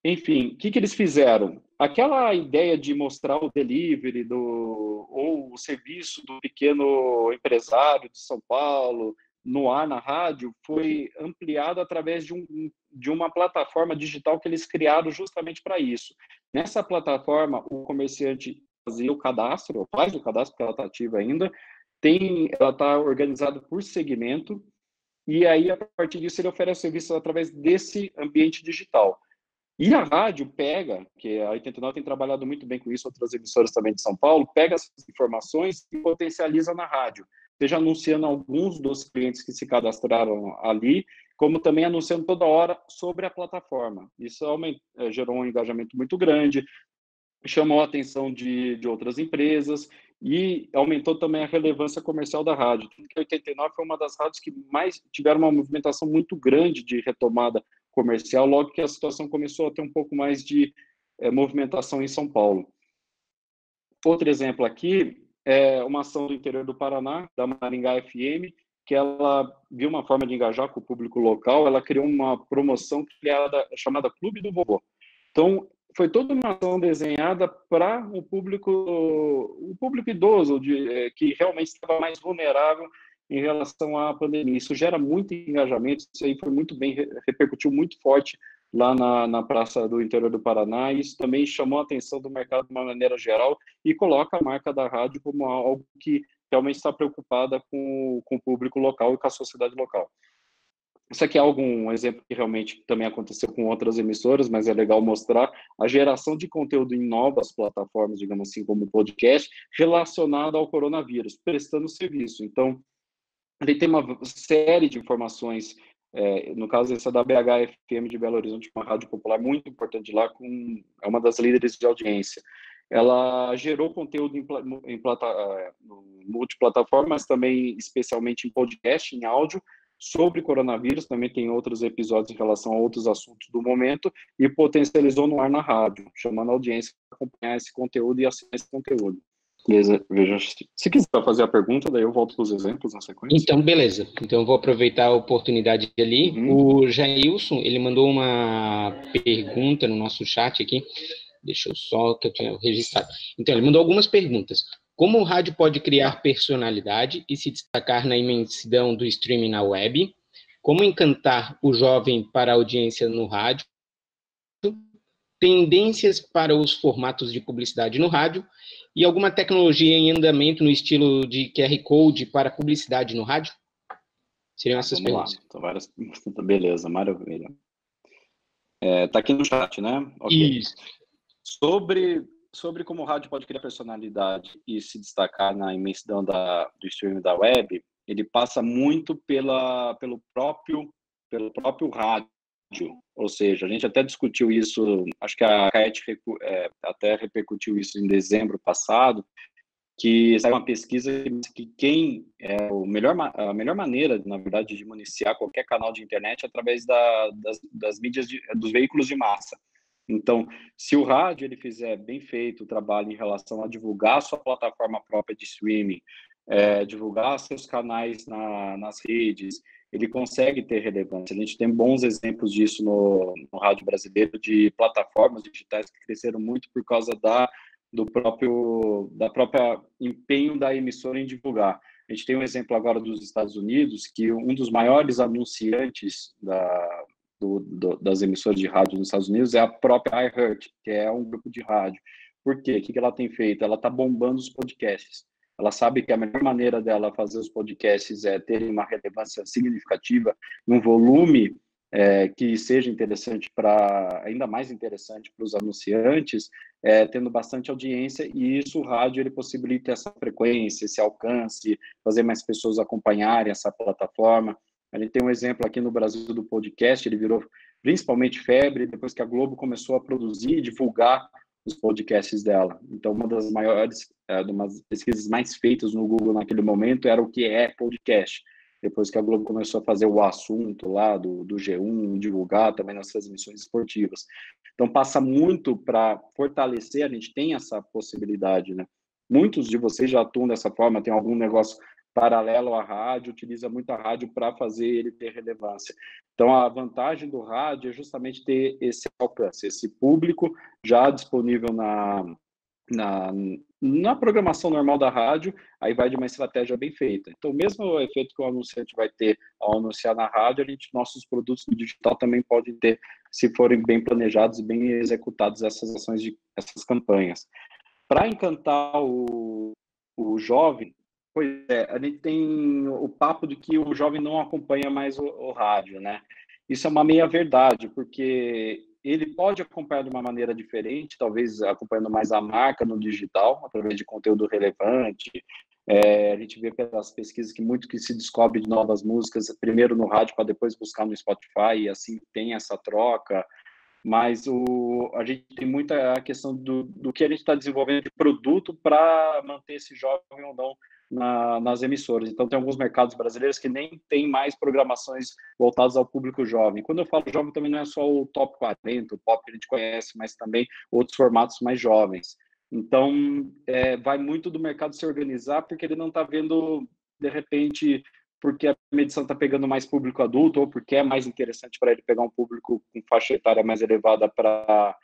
Enfim, o que eles fizeram? Aquela ideia de mostrar o delivery ou o serviço do pequeno empresário de São Paulo no ar, na rádio, foi ampliado através de uma plataforma digital que eles criaram justamente para isso. Nessa plataforma, o comerciante fazia o cadastro, faz o cadastro, porque ela está ativa ainda, ela está organizada por segmento, e aí, a partir disso, ele oferece serviços através desse ambiente digital. E a rádio pega, que a 89 tem trabalhado muito bem com isso, outras emissoras também de São Paulo, pega essas informações e potencializa na rádio, seja anunciando alguns dos clientes que se cadastraram ali, como também anunciando toda hora sobre a plataforma. Isso gerou um engajamento muito grande, chamou a atenção de outras empresas e aumentou também a relevância comercial da rádio. Tanto que 89 foi uma das rádios que mais tiveram uma movimentação muito grande de retomada comercial, logo que a situação começou a ter um pouco mais de movimentação em São Paulo. Outro exemplo aqui é uma ação do interior do Paraná, da Maringá FM, que ela viu uma forma de engajar com o público local, ela criou uma promoção chamada Clube do Vovô. Então, foi toda uma ação desenhada para o público idoso, que realmente estava mais vulnerável em relação à pandemia. Isso gera muito engajamento, isso aí foi muito bem, repercutiu muito forte lá na Praça do Interior do Paraná, e isso também chamou a atenção do mercado de uma maneira geral e coloca a marca da rádio como algo que realmente está preocupada com o público local e com a sociedade local. Isso aqui é um exemplo que realmente também aconteceu com outras emissoras, mas é legal mostrar a geração de conteúdo em novas plataformas, digamos assim, como o podcast, relacionado ao coronavírus, prestando serviço. Então, ele tem uma série de informações, no caso essa da BH-FM de Belo Horizonte, uma rádio popular muito importante lá, é uma das líderes de audiência. Ela gerou conteúdo em multiplataformas, também especialmente em podcast, em áudio, sobre coronavírus, também tem outros episódios em relação a outros assuntos do momento, e potencializou no ar na rádio, chamando a audiência para acompanhar esse conteúdo e assinar esse conteúdo. Veja, se quiser fazer a pergunta, daí eu volto para os exemplos na sequência. Então, beleza. Então, eu vou aproveitar a oportunidade ali. O Jailson, ele mandou uma pergunta no nosso chat aqui. Deixa eu só, que eu tinha registrado. Então, ele mandou algumas perguntas. Como o rádio pode criar personalidade e se destacar na imensidão do streaming na web? Como encantar o jovem para a audiência no rádio? Tendências para os formatos de publicidade no rádio? E alguma tecnologia em andamento no estilo de QR Code para publicidade no rádio? Seriam essas perguntas. Vamos lá. Então, beleza, maravilha. Tá aqui no chat, né? Okay. Isso. Sobre como o rádio pode criar personalidade e se destacar na imensidão do streaming da web, ele passa muito pelo próprio rádio. Ou seja, a gente até discutiu isso, acho que a CAET até repercutiu isso em dezembro passado, que saiu uma pesquisa que a melhor maneira, na verdade, de municiar qualquer canal de internet é através das mídias, dos veículos de massa. Então, se o rádio ele fizer bem feito o trabalho em relação a divulgar a sua plataforma própria de streaming, divulgar seus canais nas redes, ele consegue ter relevância. A gente tem bons exemplos disso no rádio brasileiro, de plataformas digitais que cresceram muito por causa do própria empenho da emissora em divulgar. A gente tem um exemplo agora dos Estados Unidos, que um dos maiores anunciantes das emissoras de rádio nos Estados Unidos é a própria iHeart, que é um grupo de rádio. Por quê? O que ela tem feito? Ela está bombando os podcasts. Ela sabe que a melhor maneira dela fazer os podcasts é ter uma relevância significativa, um volume que seja interessante ainda mais interessante para os anunciantes, tendo bastante audiência, e isso o rádio ele possibilita essa frequência, esse alcance, fazer mais pessoas acompanharem essa plataforma. A gente tem um exemplo aqui no Brasil do podcast, ele virou principalmente febre depois que a Globo começou a produzir e divulgar os podcasts dela. Então, uma das pesquisas mais feitas no Google naquele momento era o que é podcast. Depois que a Globo começou a fazer o assunto lá do G1, divulgar também nas transmissões esportivas. Então, passa muito para fortalecer, a gente tem essa possibilidade, né? Muitos de vocês já atuam dessa forma, tem algum negócio paralelo à rádio, utiliza muito a rádio para fazer ele ter relevância. Então, a vantagem do rádio é justamente ter esse alcance, esse público já disponível na programação normal da rádio, aí vai de uma estratégia bem feita. Então, mesmo o efeito que o anunciante vai ter ao anunciar na rádio, nossos produtos no digital também podem ter, se forem bem planejados e bem executados essas ações, essas campanhas. Para encantar o jovem, pois a gente tem o papo de que o jovem não acompanha mais o rádio, né? Isso é uma meia-verdade, porque ele pode acompanhar de uma maneira diferente, talvez acompanhando mais a marca no digital, através de conteúdo relevante, A gente vê pelas pesquisas que muito que se descobre de novas músicas, primeiro no rádio, para depois buscar no Spotify, e assim tem essa troca. Mas a gente tem muita a questão do que a gente está desenvolvendo de produto para manter esse jovem ou não nas emissoras. Então, tem alguns mercados brasileiros que nem tem mais programações voltadas ao público jovem. Quando eu falo jovem, também não é só o top 40, o pop que a gente conhece, mas também outros formatos mais jovens. Então, vai muito do mercado se organizar, porque ele não está vendo, de repente, porque a medição está pegando mais público adulto, ou porque é mais interessante para ele pegar um público com faixa etária mais elevada para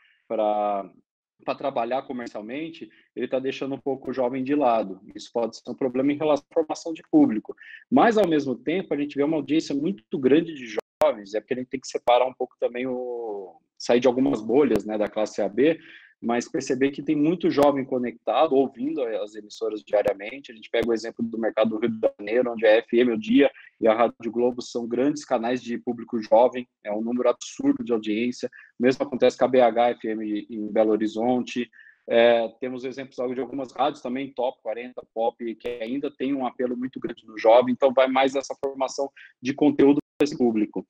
trabalhar comercialmente, ele está deixando um pouco o jovem de lado. Isso pode ser um problema em relação à formação de público. Mas, ao mesmo tempo, a gente vê uma audiência muito grande de jovens, porque a gente tem que separar um pouco também sair de algumas bolhas, né, da classe AB, mas perceber que tem muito jovem conectado, ouvindo as emissoras diariamente. A gente pega o exemplo do mercado do Rio de Janeiro, onde a FM, o Dia e a Rádio Globo são grandes canais de público jovem, é um número absurdo de audiência. O mesmo acontece com a BH FM em Belo Horizonte. Temos exemplos de algumas rádios também, Top 40, Pop, que ainda tem um apelo muito grande no jovem, então vai mais essa formação de conteúdo para esse público.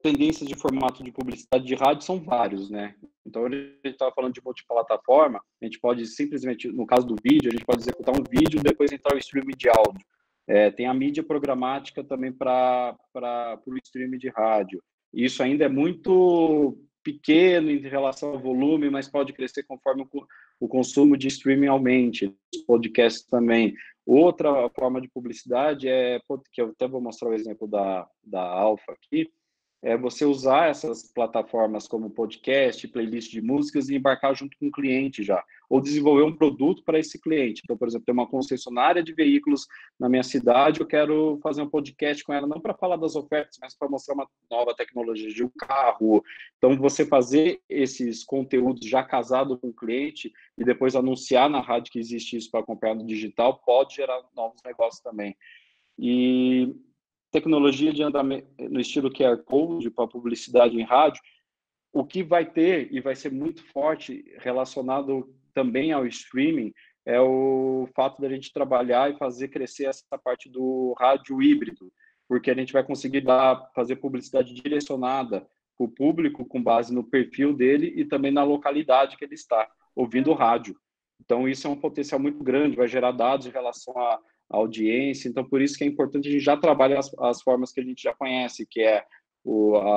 Tendências de formato de publicidade de rádio são vários, né? Então, a gente estava falando de multiplataforma, a gente pode simplesmente, no caso do vídeo, a gente pode executar um vídeo e depois entrar o streaming de áudio. Tem a mídia programática também para o streaming de rádio. Isso ainda é muito pequeno em relação ao volume, mas pode crescer conforme o consumo de streaming aumente, os podcasts também. Outra forma de publicidade que eu até vou mostrar o exemplo da Alfa aqui, você usar essas plataformas como podcast, playlist de músicas e embarcar junto com o cliente já, ou desenvolver um produto para esse cliente. Então, por exemplo, tem uma concessionária de veículos na minha cidade, eu quero fazer um podcast com ela, não para falar das ofertas, mas para mostrar uma nova tecnologia de um carro. Então, você fazer esses conteúdos já casado com o cliente e depois anunciar na rádio que existe isso para acompanhar no digital, pode gerar novos negócios também. E tecnologia de andamento no estilo QR Code para publicidade em rádio, o que vai ter e vai ser muito forte relacionado também ao streaming é o fato da gente trabalhar e fazer crescer essa parte do rádio híbrido, porque a gente vai conseguir fazer publicidade direcionada para o público com base no perfil dele e também na localidade que ele está ouvindo o rádio. Então, isso é um potencial muito grande, vai gerar dados em relação à audiência. Então, por isso que é importante a gente já trabalhar as formas que a gente já conhece, que é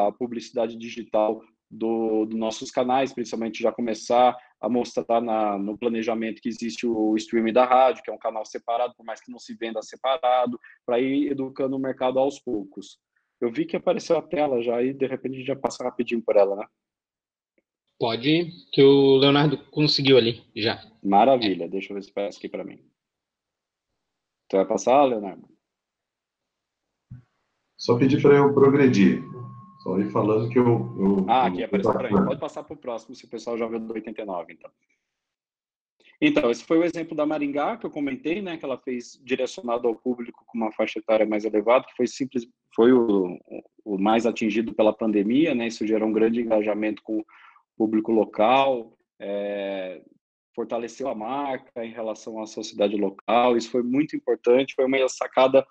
a publicidade digital dos nossos canais, principalmente já começar a mostrar no planejamento que existe o streaming da rádio, que é um canal separado, por mais que não se venda separado, para ir educando o mercado aos poucos. Eu vi que apareceu a tela já e, de repente, a gente já passa rapidinho por ela, né? Pode, que o Leonardo conseguiu ali, já. Maravilha, deixa eu ver se aparece aqui para mim. Tu vai passar, Leonardo? Só pedir para eu progredir. Só ir falando que eu aqui apareceu para mim. Pode passar para o próximo, se o pessoal já viu do 89, então. Então, esse foi o exemplo da Maringá, que eu comentei, né, que ela fez direcionado ao público com uma faixa etária mais elevada, que foi o mais atingido pela pandemia, né, isso gerou um grande engajamento com o público local, fortaleceu a marca em relação à sociedade local, isso foi muito importante, foi uma sacada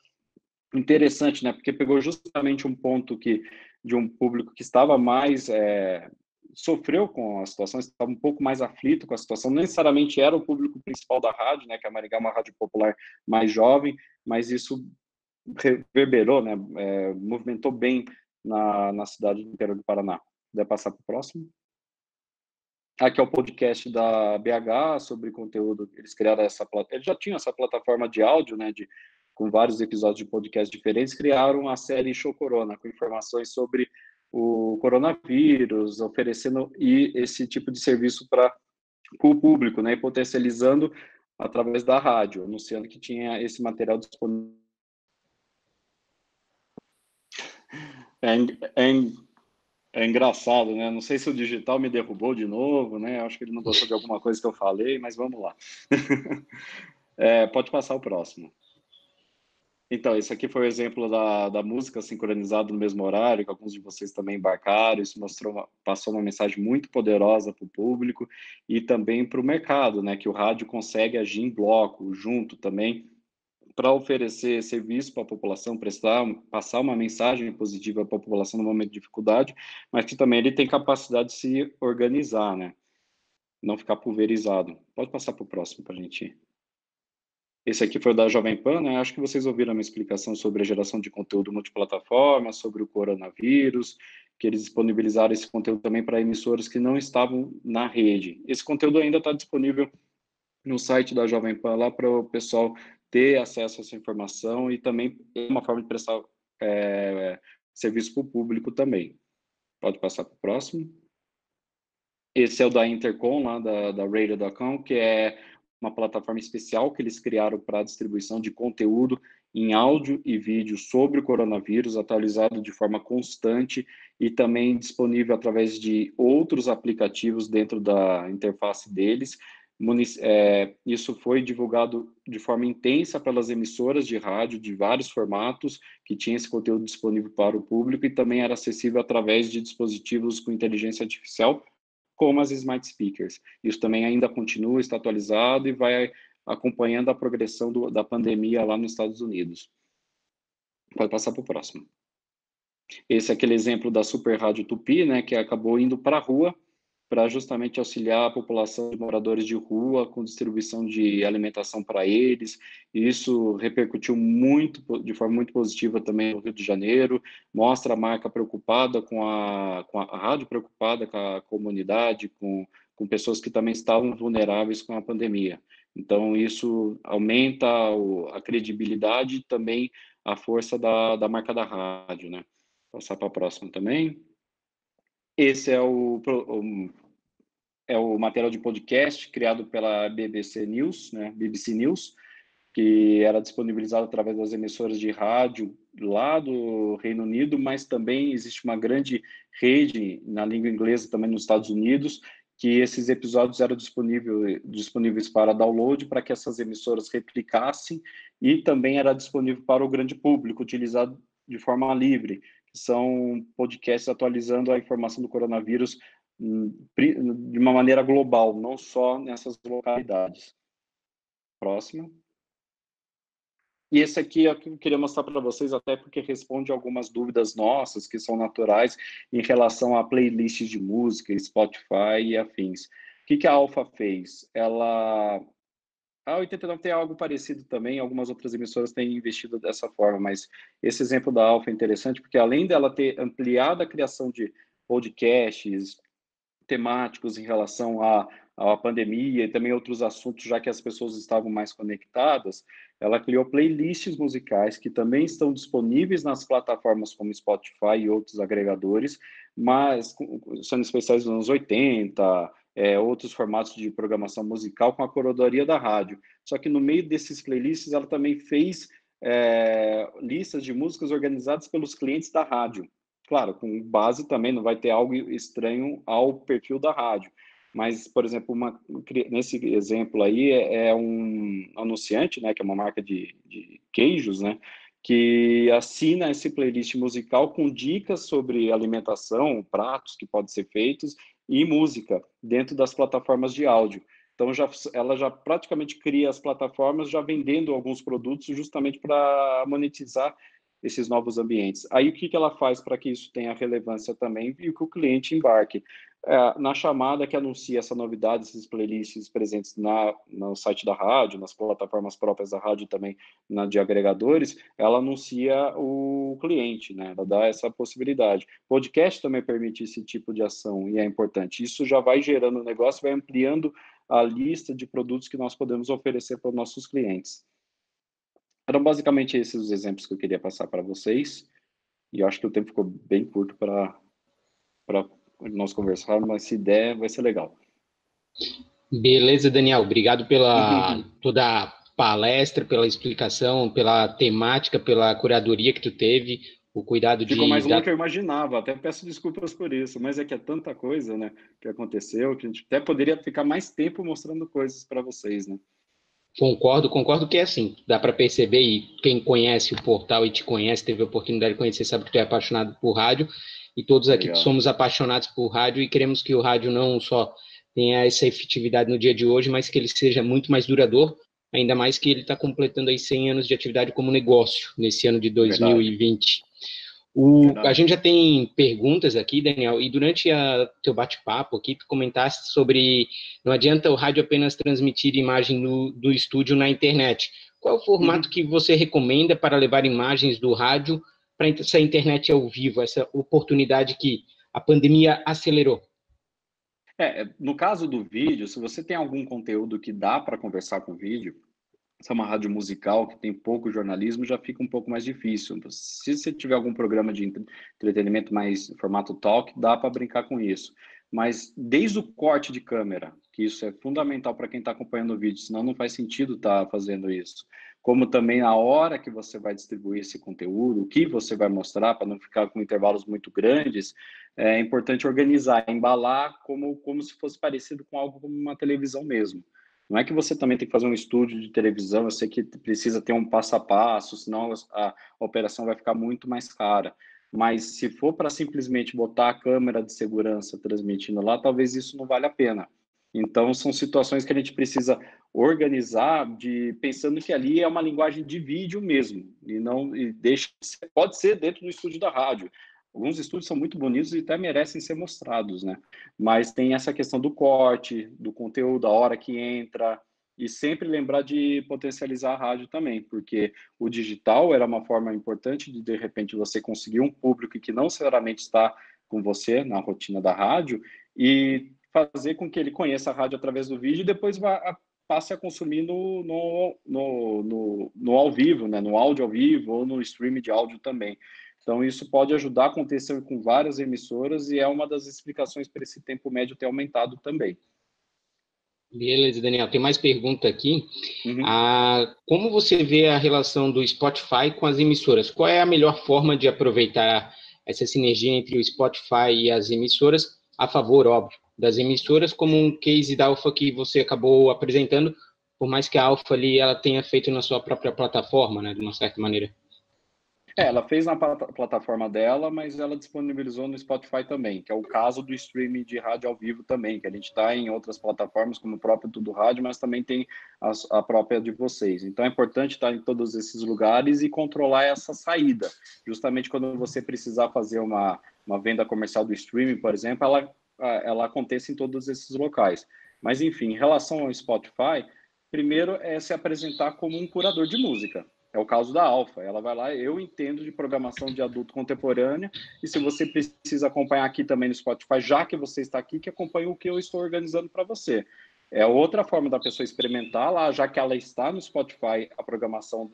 interessante, né, porque pegou justamente um ponto de um público que estava mais sofreu com a situação, estava um pouco mais aflito com a situação, não necessariamente era o público principal da rádio, né, que a Maringá é uma rádio popular mais jovem, mas isso reverberou, né, movimentou bem na cidade do interior do Paraná. Vai passar para o próximo? Aqui é o podcast da BH sobre conteúdo, eles criaram eles já tinham essa plataforma de áudio, né, com vários episódios de podcast diferentes, criaram a série Show Corona, com informações sobre o coronavírus, oferecendo esse tipo de serviço para o público, né, e potencializando através da rádio, anunciando que tinha esse material disponível. É engraçado, né? Não sei se o digital me derrubou de novo, né? Acho que ele não gostou de alguma coisa que eu falei, mas vamos lá. Pode passar o próximo. Então, esse aqui foi o exemplo da música sincronizada no mesmo horário, que alguns de vocês também embarcaram. Isso passou uma mensagem muito poderosa para o público e também para o mercado, né? Que o rádio consegue agir em bloco, junto também, para oferecer serviço para a população, passar uma mensagem positiva para a população no momento de dificuldade, mas que também ele tem capacidade de se organizar, né? Não ficar pulverizado. Pode passar para o próximo para a gente ir. Esse aqui foi o da Jovem Pan, né? Acho que vocês ouviram a minha explicação sobre a geração de conteúdo multiplataforma, sobre o coronavírus, que eles disponibilizaram esse conteúdo também para emissoras que não estavam na rede. Esse conteúdo ainda está disponível no site da Jovem Pan, lá para o pessoal ter acesso a essa informação e também é uma forma de prestar serviço para o público também. Pode passar para o próximo. Esse é o da Intercom, lá da Radio.com, que é uma plataforma especial que eles criaram para distribuição de conteúdo em áudio e vídeo sobre o coronavírus, atualizado de forma constante e também disponível através de outros aplicativos dentro da interface deles. Isso foi divulgado de forma intensa pelas emissoras de rádio de vários formatos que tinham esse conteúdo disponível para o público e também era acessível através de dispositivos com inteligência artificial, como as smart speakers. Isso também ainda continua, está atualizado e vai acompanhando a progressão da pandemia lá nos Estados Unidos. Pode passar para o próximo. Esse é aquele exemplo da Super Rádio Tupi, né, que acabou indo para a rua para justamente auxiliar a população de moradores de rua com distribuição de alimentação para eles. E isso repercutiu de forma muito positiva também no Rio de Janeiro, mostra a marca preocupada com a rádio preocupada com a comunidade, com pessoas que também estavam vulneráveis com a pandemia. Então, isso aumenta a credibilidade e também a força da marca da rádio, né? Passar para a próxima também. Esse é o material de podcast criado pela BBC News, né, BBC News, que era disponibilizado através das emissoras de rádio lá do Reino Unido, mas também existe uma grande rede na língua inglesa também nos Estados Unidos, que esses episódios eram disponíveis para download, para que essas emissoras replicassem, e também era disponível para o grande público, utilizado de forma livre, que são podcasts atualizando a informação do coronavírus de uma maneira global, não só nessas localidades. Próximo. E esse aqui é o que eu queria mostrar para vocês, até porque responde algumas dúvidas nossas, que são naturais, em relação a playlists de música, Spotify e afins. O que a Alfa fez? A 89 tem algo parecido também, algumas outras emissoras têm investido dessa forma, mas esse exemplo da Alfa é interessante, porque além dela ter ampliado a criação de podcasts temáticos em relação à pandemia e também outros assuntos, já que as pessoas estavam mais conectadas, ela criou playlists musicais que também estão disponíveis nas plataformas como Spotify e outros agregadores, mas sendo especiais dos anos 80, outros formatos de programação musical com a curadoria da rádio. Só que no meio desses playlists, ela também fez listas de músicas organizadas pelos clientes da rádio. Claro, com base também, não vai ter algo estranho ao perfil da rádio. Mas, por exemplo, nesse exemplo aí, é um anunciante, né, que é uma marca de queijos, né, que assina esse playlist musical com dicas sobre alimentação, pratos que podem ser feitos e música dentro das plataformas de áudio. Então, ela já praticamente cria as plataformas já vendendo alguns produtos justamente para monetizar esses novos ambientes. Aí, o que ela faz para que isso tenha relevância também e que o cliente embarque? Na chamada que anuncia essa novidade, esses playlists presentes no site da rádio, nas plataformas próprias da rádio também, de agregadores, ela anuncia o cliente, né? Ela dá essa possibilidade. Podcast também permite esse tipo de ação e é importante. Isso já vai gerando negócio, vai ampliando a lista de produtos que nós podemos oferecer para os nossos clientes. Eram basicamente esses os exemplos que eu queria passar para vocês, e eu acho que o tempo ficou bem curto para nós conversarmos, mas se der, vai ser legal. Beleza, Daniel, obrigado pela toda a palestra, pela explicação, pela temática, pela curadoria que tu teve, o cuidado Ficou mais longo que eu imaginava, até peço desculpas por isso, mas é que é tanta coisa, né, que aconteceu, que a gente até poderia ficar mais tempo mostrando coisas para vocês, né. Concordo que é assim, dá para perceber, e quem conhece o portal e te conhece, teve a oportunidade de conhecer, sabe que tu é apaixonado por rádio, e todos aqui Legal. somos apaixonados por rádio e queremos que o rádio não só tenha essa efetividade no dia de hoje, mas que ele seja muito mais duradouro, ainda mais que ele está completando aí 100 anos de atividade como negócio, nesse ano de 2020. A gente já tem perguntas aqui, Daniel, e durante teu bate-papo aqui, tu comentaste sobre não adianta o rádio apenas transmitir imagem do estúdio na internet. Qual é o formato que você recomenda para levar imagens do rádio para essa internet ao vivo, essa oportunidade que a pandemia acelerou? No caso do vídeo, se você tem algum conteúdo que dá para conversar com vídeo, se é uma rádio musical que tem pouco jornalismo, já fica um pouco mais difícil. Se você tiver algum programa de entretenimento mais formato talk, dá para brincar com isso. Mas desde o corte de câmera, que isso é fundamental para quem está acompanhando o vídeo, senão não faz sentido estar fazendo isso. Como também a hora que você vai distribuir esse conteúdo, o que você vai mostrar, para não ficar com intervalos muito grandes, é importante organizar, embalar como se fosse parecido com algo como uma televisão mesmo. Não é que você também tem que fazer um estúdio de televisão, eu sei que precisa ter um passo a passo, senão a operação vai ficar muito mais cara. Mas se for para simplesmente botar a câmera de segurança transmitindo lá, talvez isso não valha a pena. Então, são situações que a gente precisa organizar pensando que ali é uma linguagem de vídeo mesmo, pode ser dentro do estúdio da rádio. Alguns estúdios são muito bonitos e até merecem ser mostrados, né? Mas tem essa questão do corte, do conteúdo, a hora que entra, e sempre lembrar de potencializar a rádio também, porque o digital era uma forma importante de repente, você conseguir um público que não necessariamente está com você na rotina da rádio e fazer com que ele conheça a rádio através do vídeo e depois passe a consumir no ao vivo, né? No áudio ao vivo ou no stream de áudio também. Então, isso pode ajudar a acontecer com várias emissoras e é uma das explicações para esse tempo médio ter aumentado também. Beleza, Daniel. Tem mais pergunta aqui. Como você vê a relação do Spotify com as emissoras? Qual é a melhor forma de aproveitar essa sinergia entre o Spotify e as emissoras, a favor, óbvio, das emissoras, como um case da Alfa que você acabou apresentando, por mais que a Alfa ali ela tenha feito na sua própria plataforma, né, de uma certa maneira? Ela fez na plataforma dela, mas ela disponibilizou no Spotify também, que é o caso do streaming de rádio ao vivo também, que a gente está em outras plataformas, como o próprio Tudo Rádio, mas também tem a própria de vocês. Então, é importante estar em todos esses lugares e controlar essa saída. Justamente quando você precisar fazer uma venda comercial do streaming, por exemplo, ela acontece em todos esses locais. Mas, enfim, em relação ao Spotify, primeiro é se apresentar como um curador de música. É o caso da Alfa. Ela vai lá, eu entendo de programação de adulto contemporânea, e se você precisa acompanhar aqui também no Spotify, já que você está aqui, que acompanhe o que eu estou organizando para você. É outra forma da pessoa experimentar lá, já que ela está no Spotify, a programação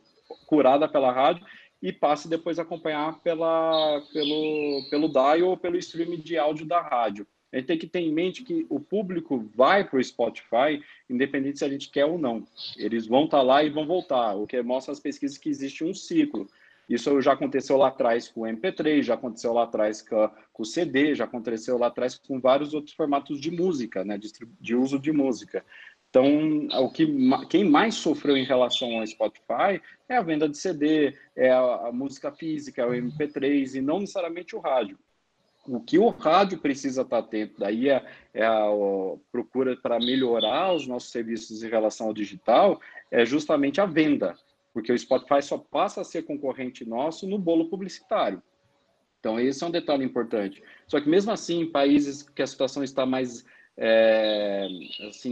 curada pela rádio, e passe depois a acompanhar pelo dial ou pelo streaming de áudio da rádio. A gente tem que ter em mente que o público vai para o Spotify, independente se a gente quer ou não. Eles vão estar lá e vão voltar, o que mostra as pesquisas que existe um ciclo. Isso já aconteceu lá atrás com o MP3, já aconteceu lá atrás com o CD, já aconteceu lá atrás com vários outros formatos de música, né, de uso de música. Então, quem mais sofreu em relação ao Spotify é a venda de CD, é a música física, é o MP3 e não necessariamente o rádio. O que o rádio precisa estar atento, daí é a procura para melhorar os nossos serviços em relação ao digital, é justamente a venda, porque o Spotify só passa a ser concorrente nosso no bolo publicitário. Então, esse é um detalhe importante. Só que, mesmo assim, em países que a situação está mais,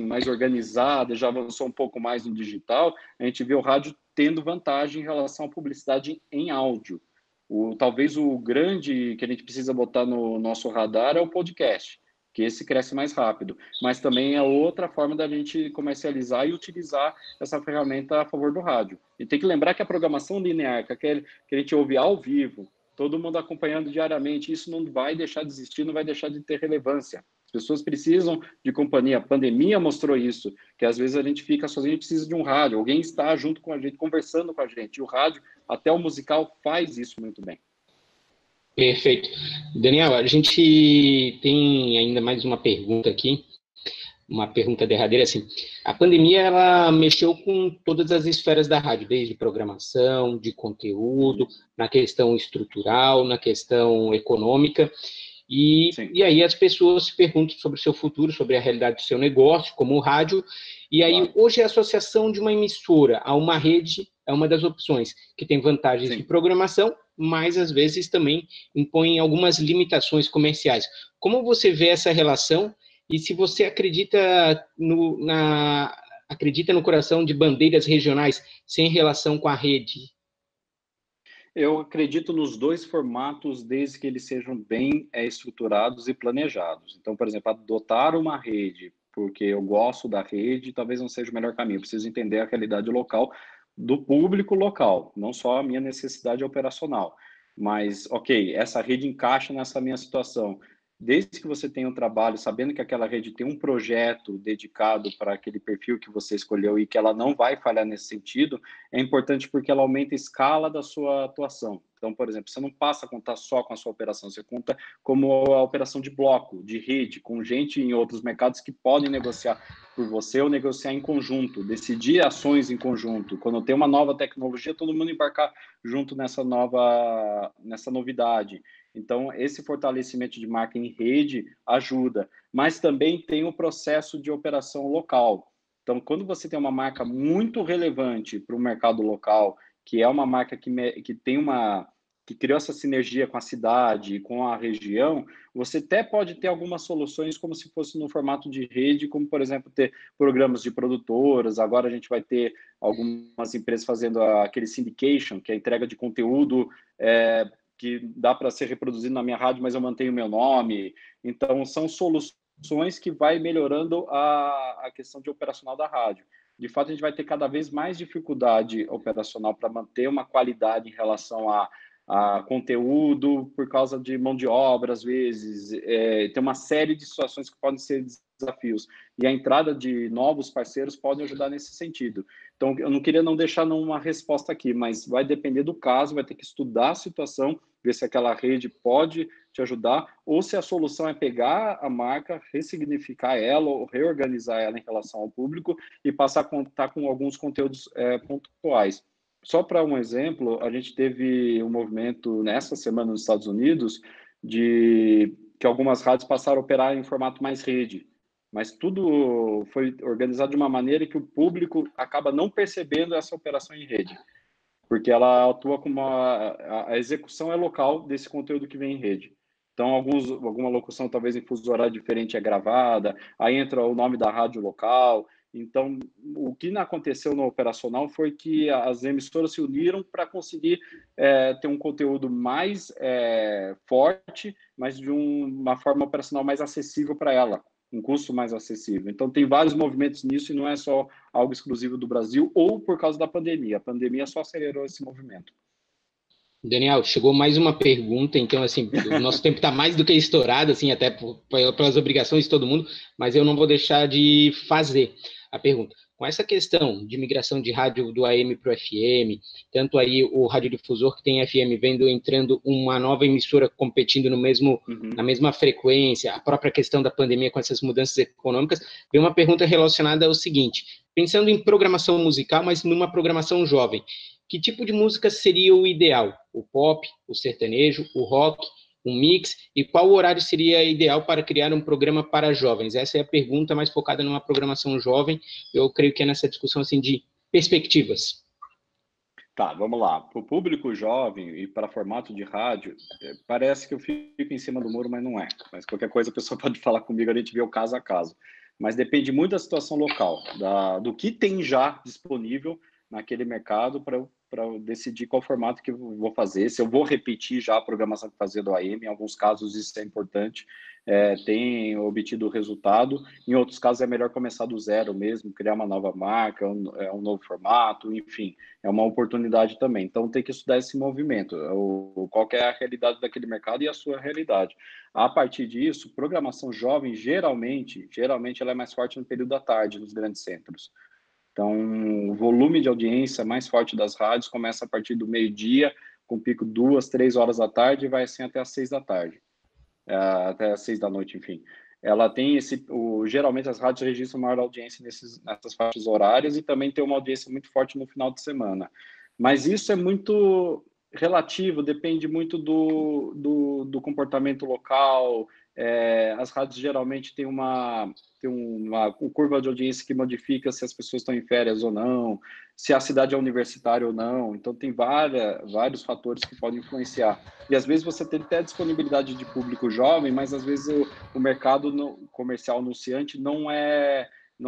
mais organizada, já avançou um pouco mais no digital, a gente vê o rádio tendo vantagem em relação à publicidade em áudio. Talvez o grande que a gente precisa botar no nosso radar é o podcast, que esse cresce mais rápido, mas também é outra forma da gente comercializar e utilizar essa ferramenta a favor do rádio. E tem que lembrar que a programação linear, que a gente ouve ao vivo, todo mundo acompanhando diariamente, isso não vai deixar de existir, não vai deixar de ter relevância. As pessoas precisam de companhia. A pandemia mostrou isso, que às vezes a gente fica sozinho e precisa de um rádio. Alguém está junto com a gente, conversando com a gente. E o rádio, até o musical, faz isso muito bem. Perfeito. Daniel, a gente tem ainda mais uma pergunta aqui. uma pergunta derradeira, assim, a pandemia, ela mexeu com todas as esferas da rádio, desde programação, de conteúdo, na questão estrutural, na questão econômica, e aí as pessoas se perguntam sobre o seu futuro, sobre a realidade do seu negócio, como o rádio, e aí hoje a associação de uma emissora a uma rede é uma das opções, que tem vantagens de programação, mas às vezes também impõe algumas limitações comerciais. Como você vê essa relação? E se você acredita acredita no coração de bandeiras regionais sem relação com a rede? Eu acredito nos dois formatos, desde que eles sejam bem estruturados e planejados. Então, por exemplo, adotar uma rede, porque eu gosto da rede, talvez não seja o melhor caminho. Eu preciso entender a realidade local do público local, não só a minha necessidade operacional. Mas, ok, essa rede encaixa nessa minha situação. Desde que você tenha um trabalho, sabendo que aquela rede tem um projeto dedicado para aquele perfil que você escolheu e que ela não vai falhar nesse sentido, é importante porque ela aumenta a escala da sua atuação. Então, por exemplo, você não passa a contar só com a sua operação, você conta como a operação de bloco, de rede, com gente em outros mercados que podem negociar por você ou negociar em conjunto, decidir ações em conjunto. Quando tem uma nova tecnologia, todo mundo embarcar junto nessa novidade. Então, esse fortalecimento de marca em rede ajuda, mas também tem o processo de operação local. Então, quando você tem uma marca muito relevante para o mercado local, que é uma marca que criou essa sinergia com a cidade, com a região, você até pode ter algumas soluções como se fosse no formato de rede, como, por exemplo, ter programas de produtoras. Agora a gente vai ter algumas empresas fazendo aquele syndication, que é a entrega de conteúdo que dá para ser reproduzido na minha rádio, mas eu mantenho o meu nome. Então, são soluções que vai melhorando a questão de operacional da rádio. De fato, a gente vai ter cada vez mais dificuldade operacional para manter uma qualidade em relação a conteúdo, por causa de mão de obra, às vezes. Tem uma série de situações que podem ser desafios. E a entrada de novos parceiros pode ajudar nesse sentido. Então, eu não queria não deixar nenhuma resposta aqui, mas vai depender do caso, vai ter que estudar a situação, ver se aquela rede pode te ajudar, ou se a solução é pegar a marca, ressignificar ela, ou reorganizar ela em relação ao público e passar a contar com alguns conteúdos pontuais. Só para um exemplo, a gente teve um movimento nessa semana nos Estados Unidos de que algumas rádios passaram a operar em formato mais rede, mas tudo foi organizado de uma maneira que o público acaba não percebendo essa operação em rede, porque ela atua como a execução é local desse conteúdo que vem em rede. Então, alguma locução, talvez em fuso horário diferente, é gravada, aí entra o nome da rádio local. Então, o que não aconteceu no operacional foi que as emissoras se uniram para conseguir ter um conteúdo mais forte, mas de uma forma operacional mais acessível para ela, um custo mais acessível. Então, tem vários movimentos nisso e não é só algo exclusivo do Brasil ou por causa da pandemia. A pandemia só acelerou esse movimento. Daniel, chegou mais uma pergunta, então, assim, o nosso tempo está mais do que estourado, assim, até pelas obrigações de todo mundo, mas eu não vou deixar de fazer a pergunta. Com essa questão de migração de rádio do AM para o FM, tanto aí o radiodifusor que tem FM entrando uma nova emissora competindo na mesma frequência, a própria questão da pandemia com essas mudanças econômicas, vem uma pergunta relacionada ao seguinte: pensando em programação musical, mas numa programação jovem, que tipo de música seria o ideal? O pop, o sertanejo, o rock, um mix? E qual horário seria ideal para criar um programa para jovens? Essa é a pergunta mais focada numa programação jovem. Eu creio que é nessa discussão assim, de perspectivas. Tá, vamos lá. Para o público jovem e para formato de rádio, parece que eu fico em cima do muro, mas não é. Mas qualquer coisa a pessoa pode falar comigo, a gente vê o caso a caso. Mas depende muito da situação local, do que tem já disponível naquele mercado para eu decidir qual formato que eu vou fazer, se eu vou repetir já a programação que fazia do AM, em alguns casos isso é importante, tem obtido resultado, em outros casos é melhor começar do zero mesmo, criar uma nova marca, um novo formato, enfim, é uma oportunidade também. Então tem que estudar esse movimento, qual que é a realidade daquele mercado e a sua realidade. A partir disso, programação jovem, geralmente ela é mais forte no período da tarde, nos grandes centros. Então, o volume de audiência mais forte das rádios começa a partir do meio-dia, com pico 2, 3 horas da tarde, e vai assim até às 6 da tarde, até às 6 da noite, enfim. ela tem geralmente as rádios registram maior audiência nessas faixas horárias e também tem uma audiência muito forte no final de semana. Mas isso é muito relativo, depende muito do comportamento local. As rádios geralmente têm uma curva de audiência que modifica se as pessoas estão em férias ou não, se a cidade é universitária ou não. Então, tem vários fatores que podem influenciar. E, às vezes, você tem até disponibilidade de público jovem, mas, às vezes, o mercado comercial anunciante não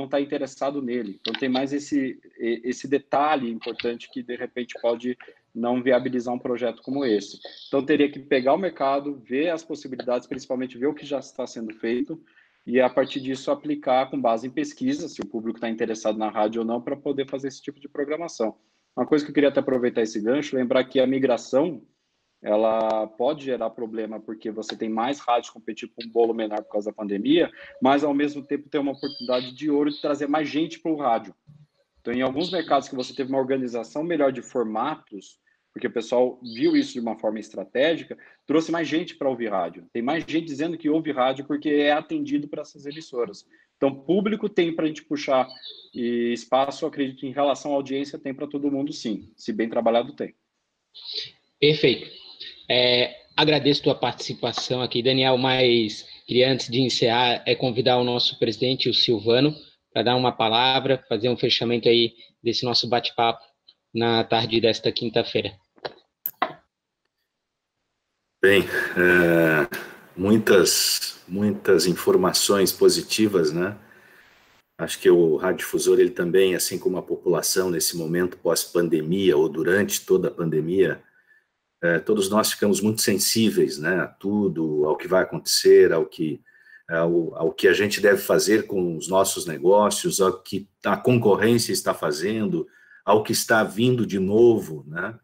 está interessado nele. Então, tem mais esse detalhe importante que, de repente, pode não viabilizar um projeto como esse. Então, teria que pegar o mercado, ver as possibilidades, principalmente ver o que já está sendo feito, e, a partir disso, aplicar com base em pesquisa, se o público está interessado na rádio ou não, para poder fazer esse tipo de programação. Uma coisa que eu queria até aproveitar esse gancho, lembrar que a migração, ela pode gerar problema, porque você tem mais rádios competir com um bolo menor por causa da pandemia, mas, ao mesmo tempo, tem uma oportunidade de ouro de trazer mais gente para o rádio. Então, em alguns mercados que você teve uma organização melhor de formatos, porque o pessoal viu isso de uma forma estratégica, trouxe mais gente para ouvir rádio. Tem mais gente dizendo que ouve rádio porque é atendido por essas emissoras. Então, público tem para a gente puxar, e espaço, eu acredito, em relação à audiência, tem para todo mundo, sim. Se bem trabalhado, tem. Perfeito. Agradeço a tua participação aqui, Daniel, mas queria, antes de encerrar, convidar o nosso presidente, o Silvano, para dar uma palavra, fazer um fechamento aí desse nosso bate-papo na tarde desta quinta-feira. Bem, muitas informações positivas, né? Acho que o radiodifusor, ele também, assim como a população nesse momento pós-pandemia ou durante toda a pandemia, todos nós ficamos muito sensíveis, né, a tudo, ao que vai acontecer, ao que a gente deve fazer com os nossos negócios, ao que a concorrência está fazendo, ao que está vindo de novo, né?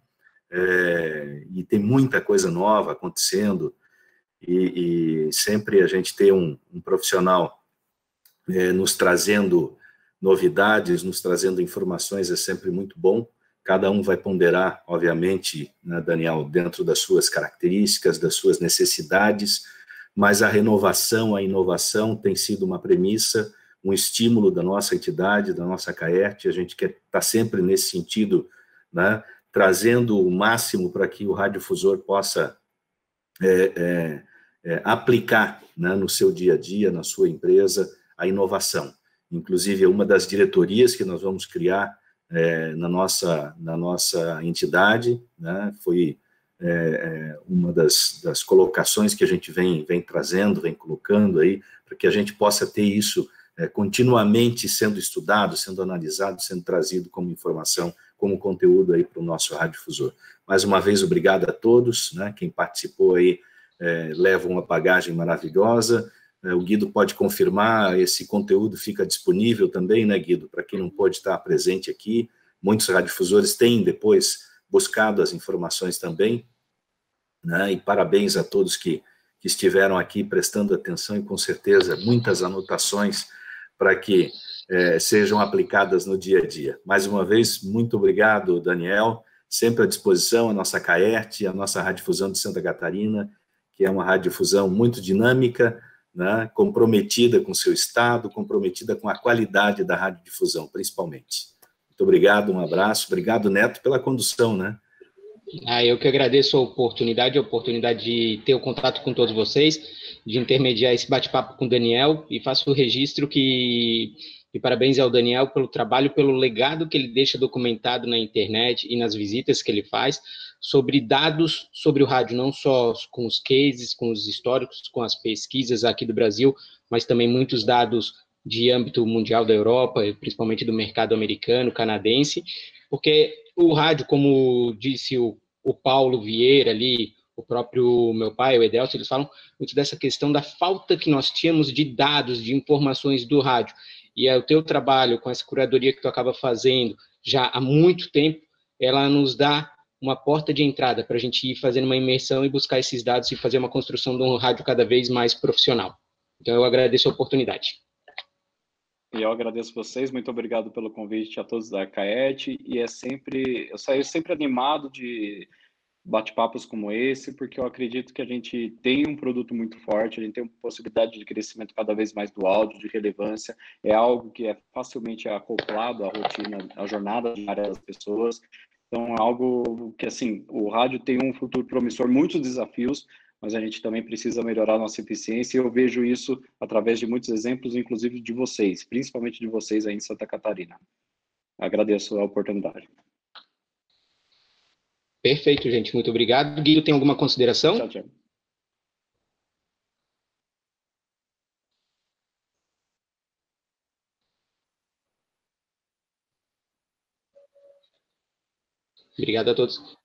E tem muita coisa nova acontecendo, e sempre a gente ter um profissional nos trazendo novidades, nos trazendo informações é sempre muito bom. Cada um vai ponderar, obviamente, né, Daniel, dentro das suas características, das suas necessidades, mas a renovação, a inovação tem sido uma premissa, um estímulo da nossa entidade, da nossa CAERT. A gente quer estar sempre nesse sentido, né, trazendo o máximo para que o radiodifusor possa aplicar, né, no seu dia a dia, na sua empresa, a inovação. Inclusive, uma das diretorias que nós vamos criar na nossa entidade, né, foi uma das colocações que a gente vem trazendo, vem colocando aí, para que a gente possa ter isso continuamente sendo estudado, sendo analisado, sendo trazido como informação, como conteúdo aí para o nosso radiodifusor. Mais uma vez, obrigado a todos, né, quem participou aí leva uma bagagem maravilhosa. O Guido pode confirmar, esse conteúdo fica disponível também, né, Guido, para quem não pôde estar presente aqui. Muitos radiodifusores têm depois buscado as informações também, né, e parabéns a todos que estiveram aqui prestando atenção, e com certeza muitas anotações para que sejam aplicadas no dia a dia. Mais uma vez, muito obrigado, Daniel, sempre à disposição, a nossa CAERT, a nossa Radiodifusão de Santa Catarina, que é uma radiodifusão muito dinâmica, né, comprometida com o seu estado, comprometida com a qualidade da radiodifusão, principalmente. Muito obrigado, um abraço. Obrigado, Neto, pela condução, né? Eu que agradeço a oportunidade de ter o contato com todos vocês, de intermediar esse bate-papo com o Daniel, e faço o registro e parabéns ao Daniel pelo trabalho, pelo legado que ele deixa documentado na internet e nas visitas que ele faz, sobre dados sobre o rádio, não só com os cases, com os históricos, com as pesquisas aqui do Brasil, mas também muitos dados de âmbito mundial da Europa, principalmente do mercado americano, canadense, porque o rádio, como disse o Paulo Vieira ali, o próprio meu pai, o Edelcio, eles falam muito dessa questão da falta que nós tínhamos de dados, de informações do rádio. E o teu trabalho com essa curadoria que tu acaba fazendo já há muito tempo, ela nos dá uma porta de entrada para a gente ir fazendo uma imersão e buscar esses dados e fazer uma construção de um rádio cada vez mais profissional. Então, eu agradeço a oportunidade. E eu agradeço vocês, muito obrigado pelo convite a todos da CAET, e eu saio sempre animado de bate-papos como esse, porque eu acredito que a gente tem um produto muito forte, a gente tem uma possibilidade de crescimento cada vez mais do áudio, de relevância, é algo que é facilmente acoplado à rotina, à jornada diária das pessoas. Então, é algo que, assim, o rádio tem um futuro promissor, muitos desafios, mas a gente também precisa melhorar a nossa eficiência, e eu vejo isso através de muitos exemplos, inclusive de vocês, principalmente de vocês aí em Santa Catarina. Agradeço a oportunidade. Perfeito, gente. Muito obrigado. Guido, tem alguma consideração? Tchau, tchau. Obrigado a todos.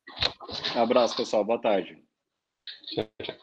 Abraço, pessoal. Boa tarde. Tchau, tchau.